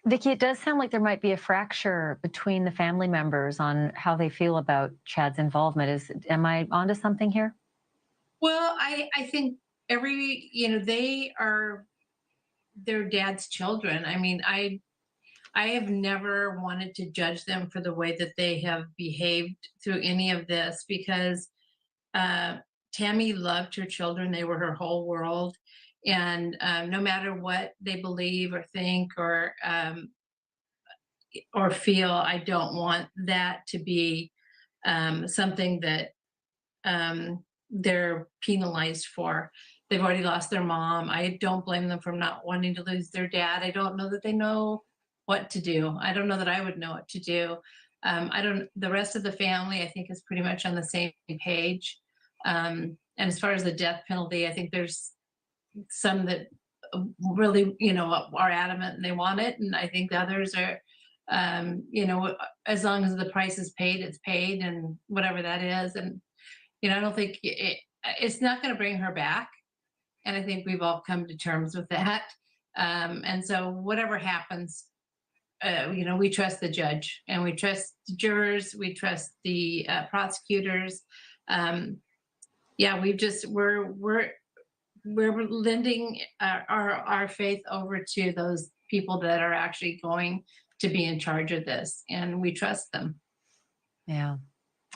Vicki, it does sound like there might be a fracture between the family members on how they feel about Chad's involvement. Am I onto something here? Well, I think they are their dad's children. I mean, I have never wanted to judge them for the way that they have behaved through any of this, because Tammy loved her children. They were her whole world. And no matter what they believe or think or feel, I don't want that to be something that they're penalized for. They've already lost their mom. I don't blame them for not wanting to lose their dad. I don't know that they know what to do. I don't know that I would know what to do. The rest of the family, I think, is pretty much on the same page. And as far as the death penalty, I think there's some that really, are adamant and they want it. And I think the others are, as long as the price is paid, it's paid, and whatever that is. And, I don't think it's not going to bring her back. And I think we've all come to terms with that. And so whatever happens, we trust the judge, and we trust the jurors. We trust the prosecutors. We're lending our faith over to those people that are actually going to be in charge of this, and we trust them. Yeah.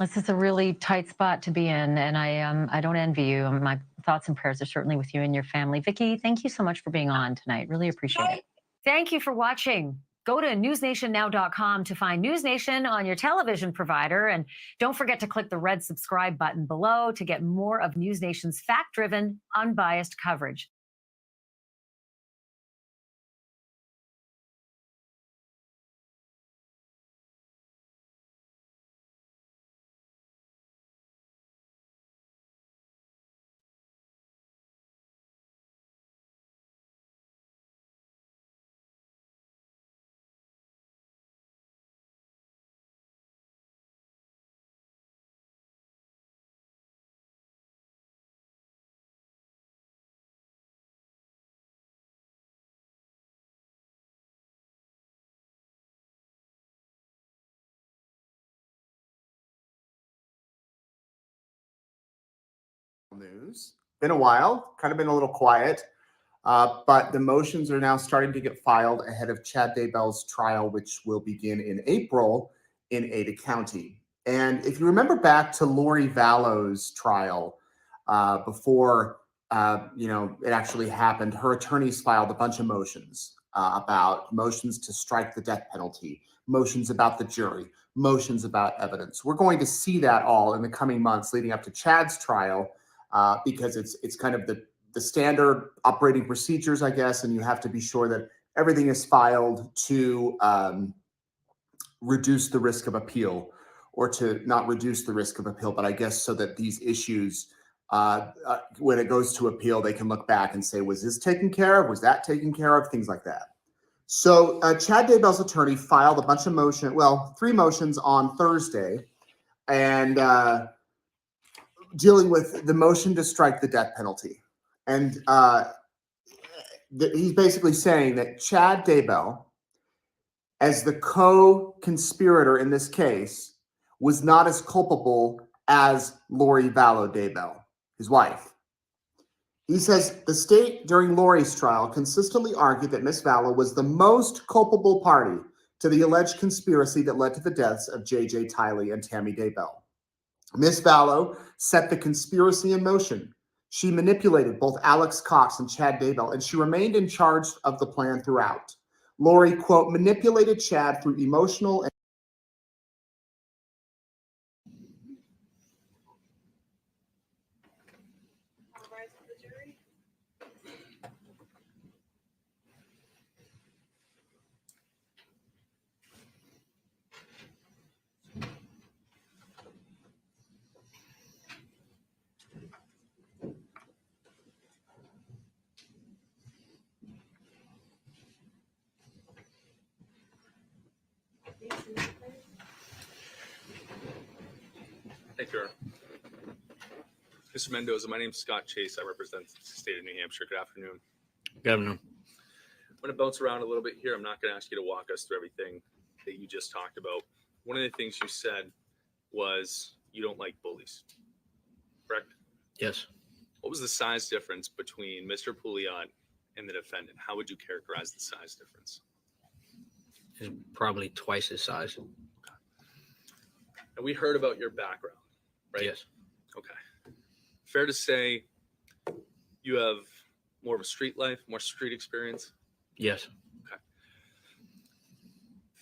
This is a really tight spot to be in, and I don't envy you. My thoughts and prayers are certainly with you and your family. Vicki, thank you so much for being on tonight. Really appreciate it. Thank you for watching. Go to newsnationnow.com to find News Nation on your television provider, and don't forget to click the red subscribe button below to get more of News Nation's fact-driven, unbiased coverage. News. Been a while, kind of been a little quiet, but the motions are now starting to get filed ahead of Chad Daybell's trial, which will begin in April in Ada County. And if you remember back to Lori Vallow's trial before it actually happened, her attorneys filed a bunch of motions about motions to strike the death penalty, motions about the jury, motions about evidence. We're going to see that all in the coming months leading up to Chad's trial. Because it's kind of the standard operating procedures, I guess, and you have to be sure that everything is filed to reduce the risk of appeal, or to not reduce the risk of appeal, but I guess so that these issues, when it goes to appeal, they can look back and say, was this taken care of? Was that taken care of? Things like that. So Chad Daybell's attorney filed a bunch of 3 motions on Thursday, and dealing with the motion to strike the death penalty. And he's basically saying that Chad Daybell, as the co-conspirator in this case, was not as culpable as Lori Vallow Daybell, his wife. He says the state during Lori's trial consistently argued that Miss Vallow was the most culpable party to the alleged conspiracy that led to the deaths of J.J. Tiley and Tammy Daybell. Miss Vallow set the conspiracy in motion. She manipulated both Alex Cox and Chad Daybell, and she remained in charge of the plan throughout. Lori, quote, manipulated Chad through emotional and Thank you, Aaron. Mr. Mendoza, my name is Scott Chase. I represent the state of New Hampshire. Good afternoon. Governor. I'm going to bounce around a little bit here. I'm not going to ask you to walk us through everything that you just talked about. One of the things you said was you don't like bullies, correct? Yes. What was the size difference between Mr. Pouliot and the defendant? How would you characterize the size difference? It's probably twice his size. And we heard about your background, right? Yes. Okay. Fair to say you have more of a street life, more street experience? Yes. Okay.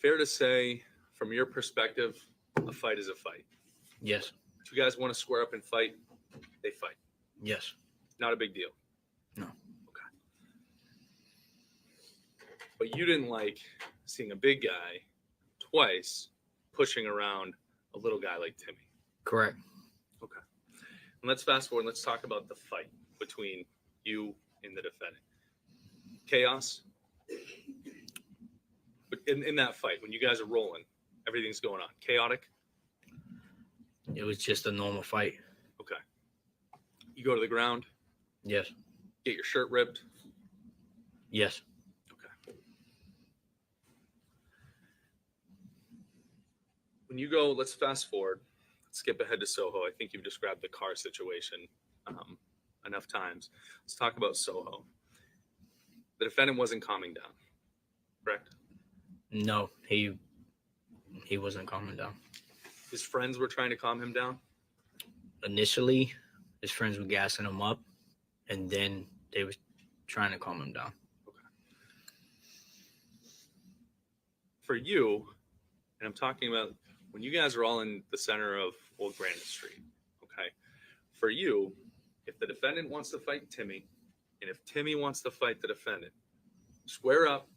Fair to say, from your perspective, a fight is a fight. Yes. If you guys want to square up and fight, they fight. Yes. Not a big deal. No. Okay. But you didn't like seeing a big guy twice pushing around a little guy like Timmy. Correct. Okay. And let's fast forward and let's talk about the fight between you and the defendant. Chaos. But in that fight, when you guys are rolling, everything's going on. Chaotic. It was just a normal fight. Okay. You go to the ground. Yes. Get your shirt ripped. Yes. Okay. When you go, let's fast forward. Let's skip ahead to Soho. I think you've described the car situation enough times. Let's talk about Soho. The defendant wasn't calming down, correct? No, he wasn't calming down. His friends were trying to calm him down? Initially, his friends were gassing him up, and then they were trying to calm him down. Okay. For you, and I'm talking about when you guys are all in the center of Old Granite Street, okay? For you, if the defendant wants to fight Timmy, and if Timmy wants to fight the defendant, square up,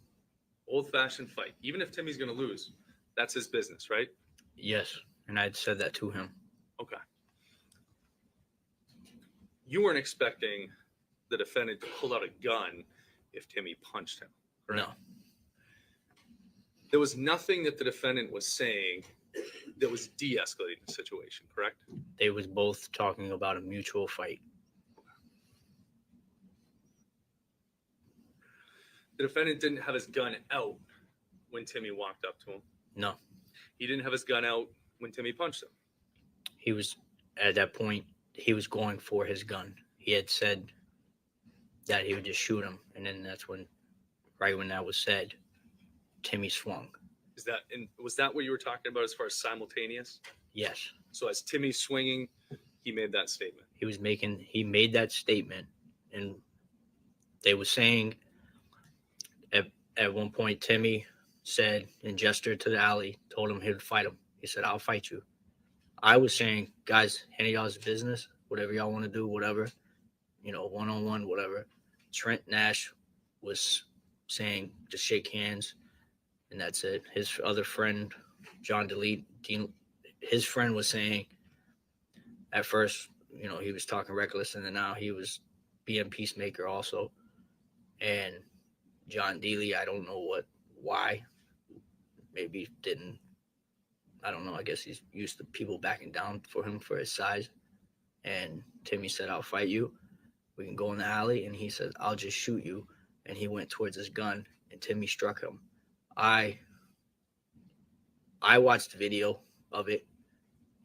old-fashioned fight. Even if Timmy's going to lose, that's his business, right? Yes, and I'd said that to him. Okay. You weren't expecting the defendant to pull out a gun if Timmy punched him, correct? No. There was nothing that the defendant was saying that was de-escalating the situation, correct? They was both talking about a mutual fight. The defendant didn't have his gun out when Timmy walked up to him. No. He didn't have his gun out when Timmy punched him. He was, at that point, he was going for his gun. He had said that he would just shoot him, and then that's when, right when that was said, Timmy swung. Was that what you were talking about as far as simultaneous? Yes. So as Timmy's swinging, he made that statement. He made that statement, and they were saying at one point, Timmy said and gestured to the alley, told him he would fight him. He said, "I'll fight you." I was saying, guys, any of y'all's business, whatever y'all want to do, whatever, one-on-one, whatever. Trent Nash was saying, just shake hands, and that's it. His other friend, John Delee, his friend was saying, at first, he was talking reckless, and then now he was being peacemaker also. And John Delee, I don't know why, maybe didn't, I don't know. I guess he's used to people backing down for him for his size. And Timmy said, "I'll fight you. We can go in the alley." And he said, "I'll just shoot you." And he went towards his gun, and Timmy struck him. I watched the video of it,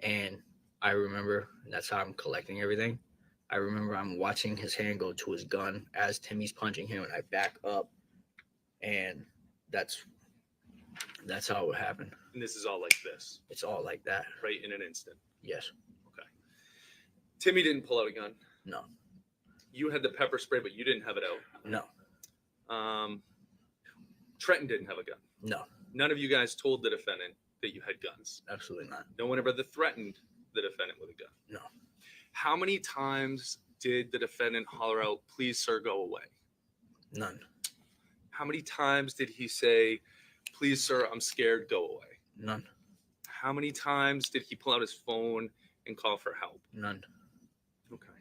and I remember, and that's how I'm collecting everything. I remember I'm watching his hand go to his gun as Timmy's punching him, and I back up, and that's how it happened. And this is all like this. It's all like that. Right in an instant. Yes. Okay. Timmy didn't pull out a gun. No. You had the pepper spray, but you didn't have it out. No. Trenton didn't have a gun. No. None of you guys told the defendant that you had guns. Absolutely not. No one ever threatened the defendant with a gun. No. How many times did the defendant holler out, "Please, sir, go away"? None. How many times did he say, "Please, sir, I'm scared, go away"? None. How many times did he pull out his phone and call for help? None. Okay.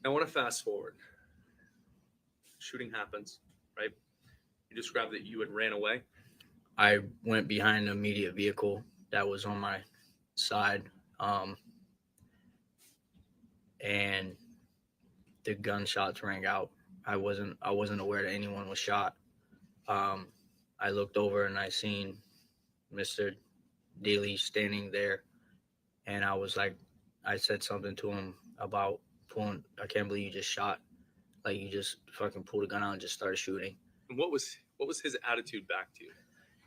I want to fast forward. Shooting happens, right? You described that you had ran away. I went behind the immediate vehicle that was on my side, and the gunshots rang out. I wasn't aware that anyone was shot. I looked over and I seen Mr. Delee standing there, and I was like, I said something to him about pulling. I can't believe you just shot. Like, you just fucking pulled a gun out and just started shooting. And what was his attitude back to you?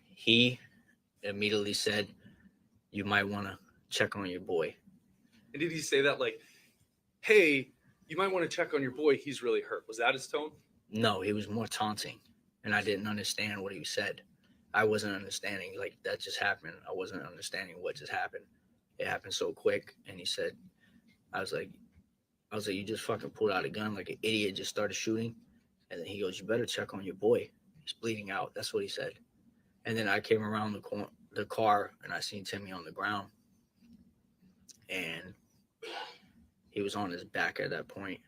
He immediately said, "You might want to check on your boy." And did he say that like, "Hey, you might want to check on your boy, he's really hurt"? Was that his tone? No, he was more taunting, and I didn't understand what he said. I wasn't understanding, like, that just happened. I wasn't understanding what just happened. It happened so quick, and he said, I was like, "You just fucking pulled out a gun like an idiot, just started shooting." And then he goes, "You better check on your boy. He's bleeding out." That's what he said. And then I came around the car, and I seen Timmy on the ground, and he was on his back at that point,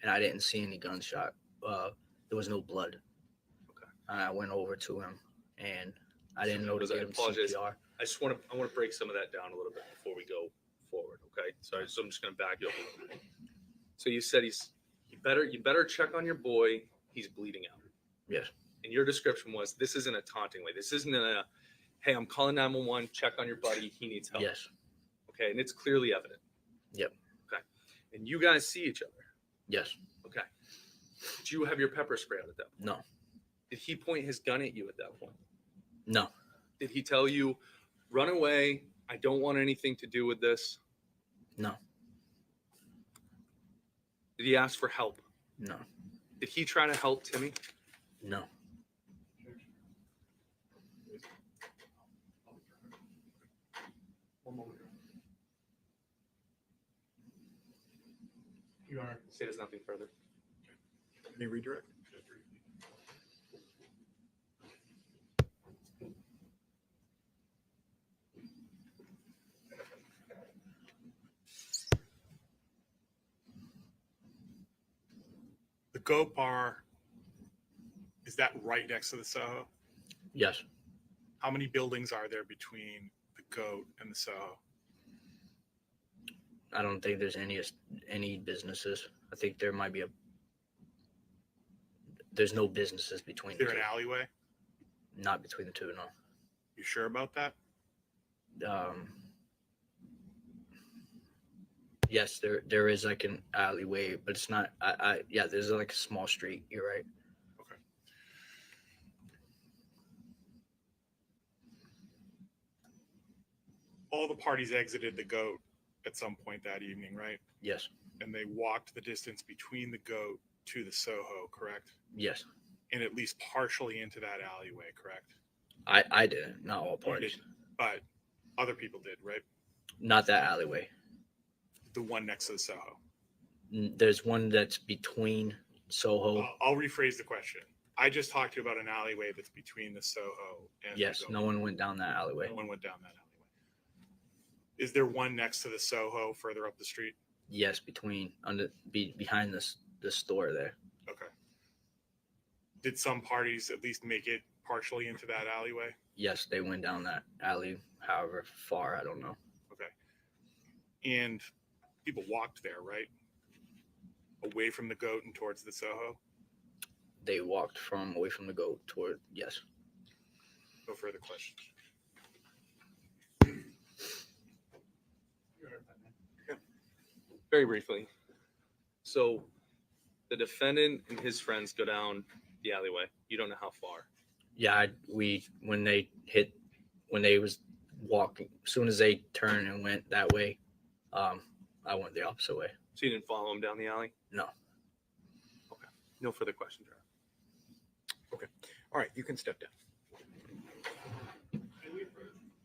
and I didn't see any gunshot. There was no blood. Okay. And I went over to him, and I didn't know to I give him apologize. CPR. I want to break some of that down a little bit before we go forward. Okay. So I'm just going to back you up a little bit. So you said you better check on your boy. He's bleeding out. Yes. And your description was, this isn't a taunting way. This isn't a, "Hey, I'm calling 911. Check on your buddy. He needs help." Yes. Okay. And it's clearly evident. Yep. Okay. And you guys see each other. Yes. Okay. Did you have your pepper spray out at that point? No. Did he point his gun at you at that point? No. Did he tell you, "Run away, I don't want anything to do with this"? No. Did he ask for help? No. Did he try to help Timmy? No. You are. Say there's nothing further. Any redirect? The Goat Bar, is that right next to the Soho? Yes. How many buildings are there between the Goat and the Soho? I don't think there's any businesses. I think there might be there's no businesses between Is the there two. an alleyway? Not between the two, no. You sure about that? Yes, there is like an alleyway, but it's not. Yeah, there's like a small street. You're right. Okay. All the parties exited the goat at some point that evening, right? Yes. And they walked the distance between the goat to the Soho, correct? Yes. And at least partially into that alleyway, correct? I didn't. Not all You parties. didn't, but other people did, right? Not that alleyway. The one next to the Soho. There's one that's between Soho. I'll rephrase the question. I just talked to you about an alleyway that's between the Soho and Yes. the goat. No one went down that alleyway. No one went down that alleyway. Is there one next to the Soho further up the street? Yes, behind the store there. Okay. Did some parties at least make it partially into that alleyway? Yes, they went down that alley, however far, I don't know. Okay. And people walked there, right? Away from the goat and towards the Soho? They walked away from the goat toward, yes. No further questions. Very briefly. So the defendant and his friends go down the alleyway. You don't know how far. Yeah, when they was walking, as soon as they turned and went that way, I went the opposite way. So you didn't follow him down the alley? No. Okay. No further questions. Okay. All right. You can step down.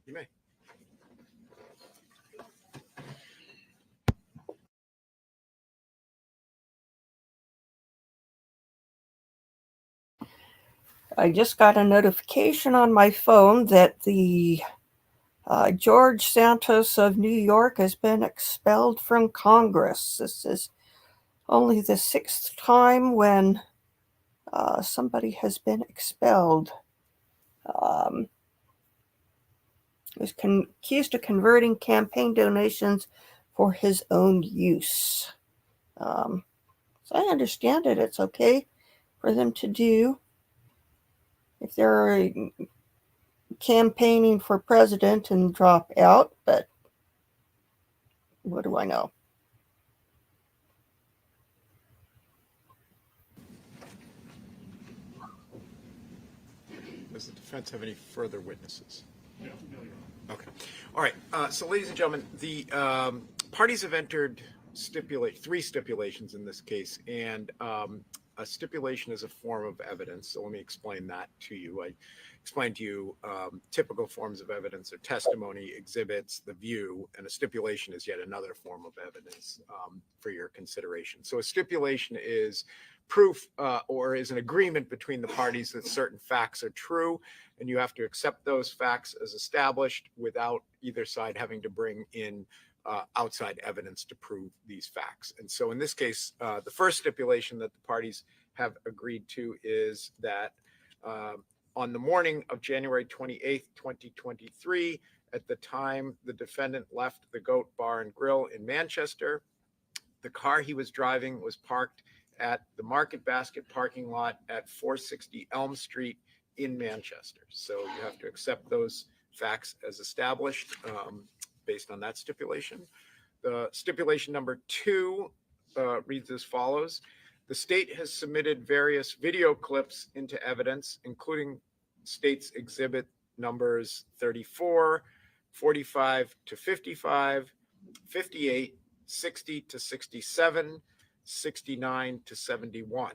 You may. I just got a notification on my phone that the George Santos of New York has been expelled from Congress. This is only the 6th time when somebody has been expelled. He was accused of converting campaign donations for his own use. So I understand it. It's okay for them to do if they're campaigning for president and drop out, but what do I know? Does the defense have any further witnesses? No. Okay. All right. So, ladies and gentlemen, the parties have entered three stipulations in this case, and a stipulation is a form of evidence. So let me explain that to you. I explained to you typical forms of evidence are testimony, exhibits, the view, and a stipulation is yet another form of evidence for your consideration. So a stipulation is proof or is an agreement between the parties that certain facts are true, and you have to accept those facts as established without either side having to bring in outside evidence to prove these facts. And so in this case, the first stipulation that the parties have agreed to is that on the morning of January 28th, 2023, at the time the defendant left the Goat Bar and Grill in Manchester, the car he was driving was parked at the Market Basket parking lot at 460 Elm Street in Manchester. So you have to accept those facts as established based on that stipulation. The stipulation number 2 reads as follows. The state has submitted various video clips into evidence, including state's exhibit numbers 34, 45 to 55, 58, 60 to 67, 69 to 71.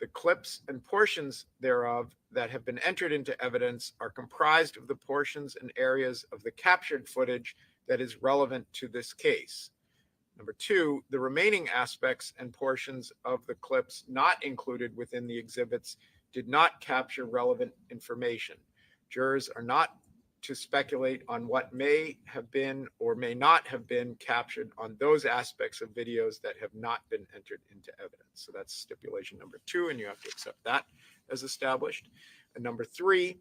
The clips and portions thereof that have been entered into evidence are comprised of the portions and areas of the captured footage that is relevant to this case. Number 2, the remaining aspects and portions of the clips not included within the exhibits did not capture relevant information. Jurors are not to speculate on what may have been or may not have been captured on those aspects of videos that have not been entered into evidence. So that's stipulation number 2, and you have to accept that as established. And number 3,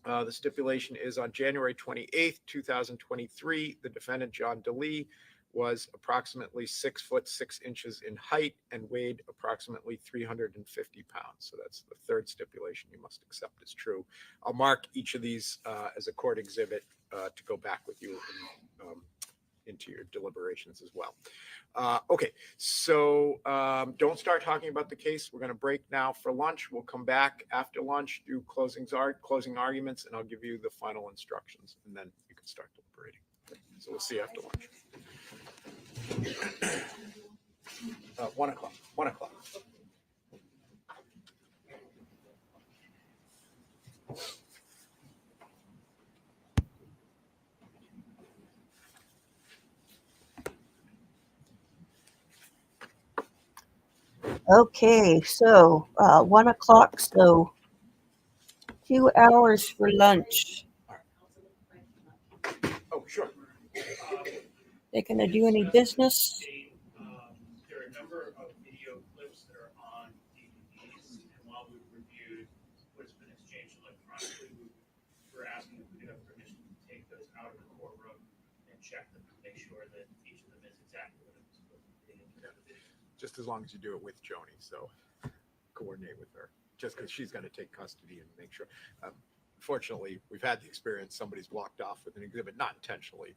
the stipulation is on January 28th, 2023, the defendant, John Delee, was approximately 6 foot 6 inches in height and weighed approximately 350 pounds. So that's the third stipulation you must accept as true. I'll mark each of these as a court exhibit to go back with you into your deliberations as well. Okay, so don't start talking about the case. We're going to break now for lunch. We'll come back after lunch, do closing arguments, and I'll give you the final instructions, and then you can start deliberating. So we'll see you after lunch. 1 o'clock. 1 o'clock. Okay, so 1 o'clock, so 2 hours for lunch. Oh, sure. They gonna do any business? There are a number of video clips that are on DVDs, and while we've reviewed what's been exchanged electronically, we're asking if we could have permission to take those out of the courtroom and check them to make sure that each of them is exactly what it was supposed to be. Just as long as you do it with Joni, so coordinate with her, just because she's going to take custody and make sure. Fortunately, we've had the experience, somebody's walked off with an exhibit, not intentionally,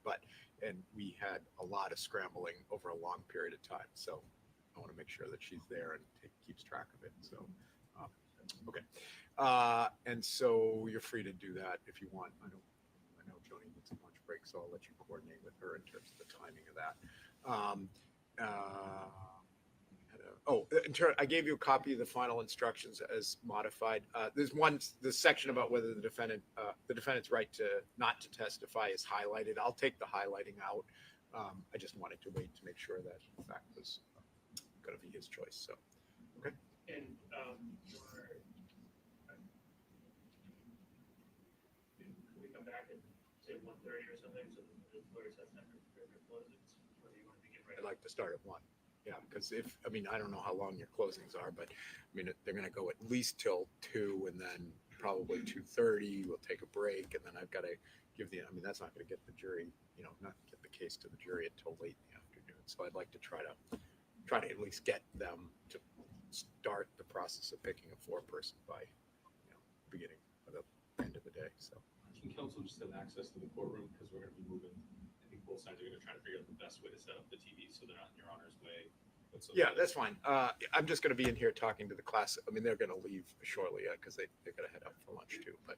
and we had a lot of scrambling over a long period of time. So I want to make sure that she's there and keeps track of it. So, okay. And so you're free to do that if you want. I know Joni needs a lunch break, so I'll let you coordinate with her in terms of the timing of that. I gave you a copy of the final instructions as modified. There's the section about whether the defendant's right not to testify is highlighted. I'll take the highlighting out. I just wanted to wait to make sure that in fact was going to be his choice. So, okay. And can we come back at say 1:30 or something so the lawyers have time to prepare their closings, or do you want to begin right? I'd like to start at 1. Yeah, because I don't know how long your closings are, but they're going to go at least till 2, and then probably 2:30. We'll take a break, and then I've got to give that's not going to get the jury, not get the case to the jury until late in the afternoon. So I'd like to try to at least get them to start the process of picking a foreperson by, beginning of the end of the day. So Can counsel just have access to the courtroom because we're going to be moving? I think both sides are going to try to figure out the best way to set up the TV so they're not in your honor's way. yeah, that's fine. I'm just going to be in here talking to the class. They're going to leave shortly because they're going to head out for lunch too. But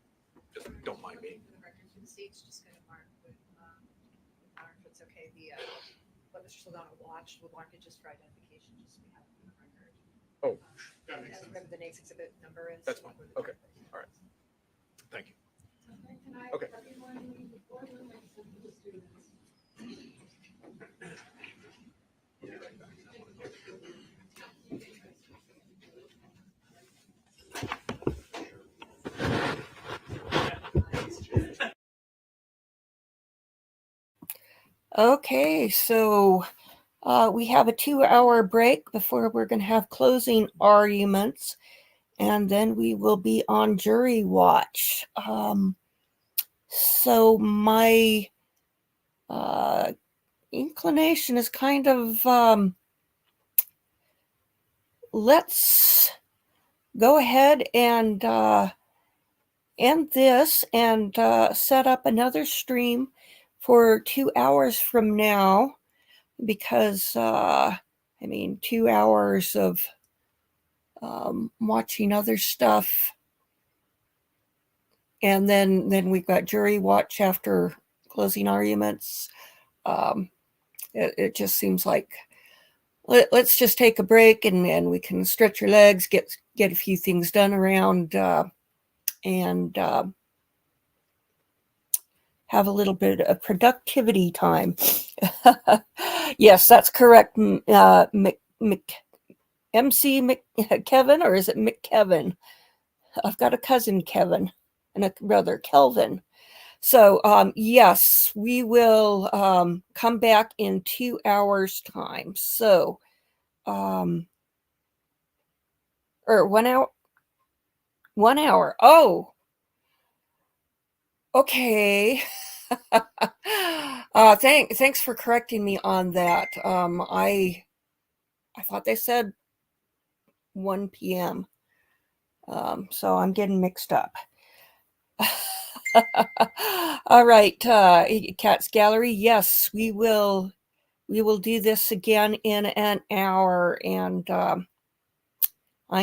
just don't mind me. For the record, for the state's just going to mark with mark if it's okay. What Mr. Saldana watched will mark it just for identification, just so we have it on the record. Oh, that makes sense. Whatever the NAICS exhibit number is. That's fine. Okay. All right. Thank you. Okay. Okay, so we have a 2-hour break before we're going to have closing arguments, and then we will be on jury watch. So my inclination is kind of let's go ahead and end this and set up another stream for 2 hours from now, because 2 hours of watching other stuff, and then we've got jury watch after closing arguments. It just seems like let's just take a break and we can stretch your legs, get a few things done around, and have a little bit of productivity time. Yes, that's correct. MC Kevin, or is it McKevin? I've got a cousin Kevin and a brother Kelvin. So yes, we will come back in 2 hours time. So or 1 hour. 1 hour. Oh, okay. Thanks for correcting me on that. I thought they said 1 p.m. So I'm getting mixed up. All right, Cat's Gallery. Yes, we will do this again in an hour, and I'm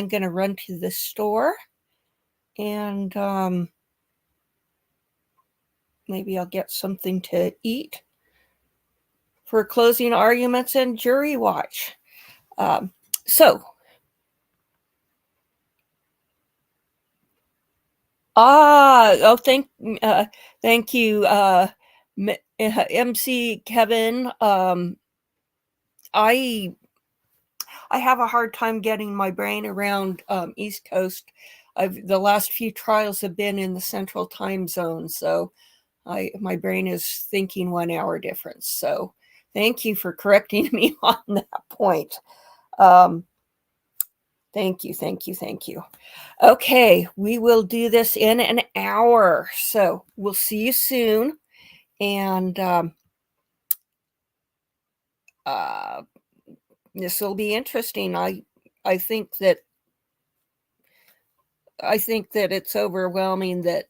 going to run to the store, and maybe I'll get something to eat for closing arguments and jury watch. So, thank you, MC Kevin. I have a hard time getting my brain around East Coast. The last few trials have been in the Central Time Zone, so my brain is thinking 1 hour difference. So thank you for correcting me on that point. Thank you. Okay, we will do this in an hour. So we'll see you soon. And this will be interesting. I think that it's overwhelming that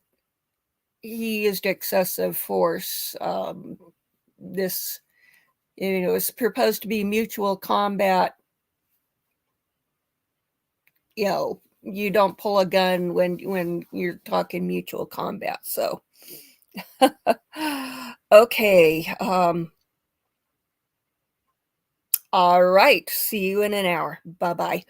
he used excessive force. This, is proposed to be mutual combat. You don't pull a gun when you're talking mutual combat. So, okay. All right. See you in an hour. Bye-bye.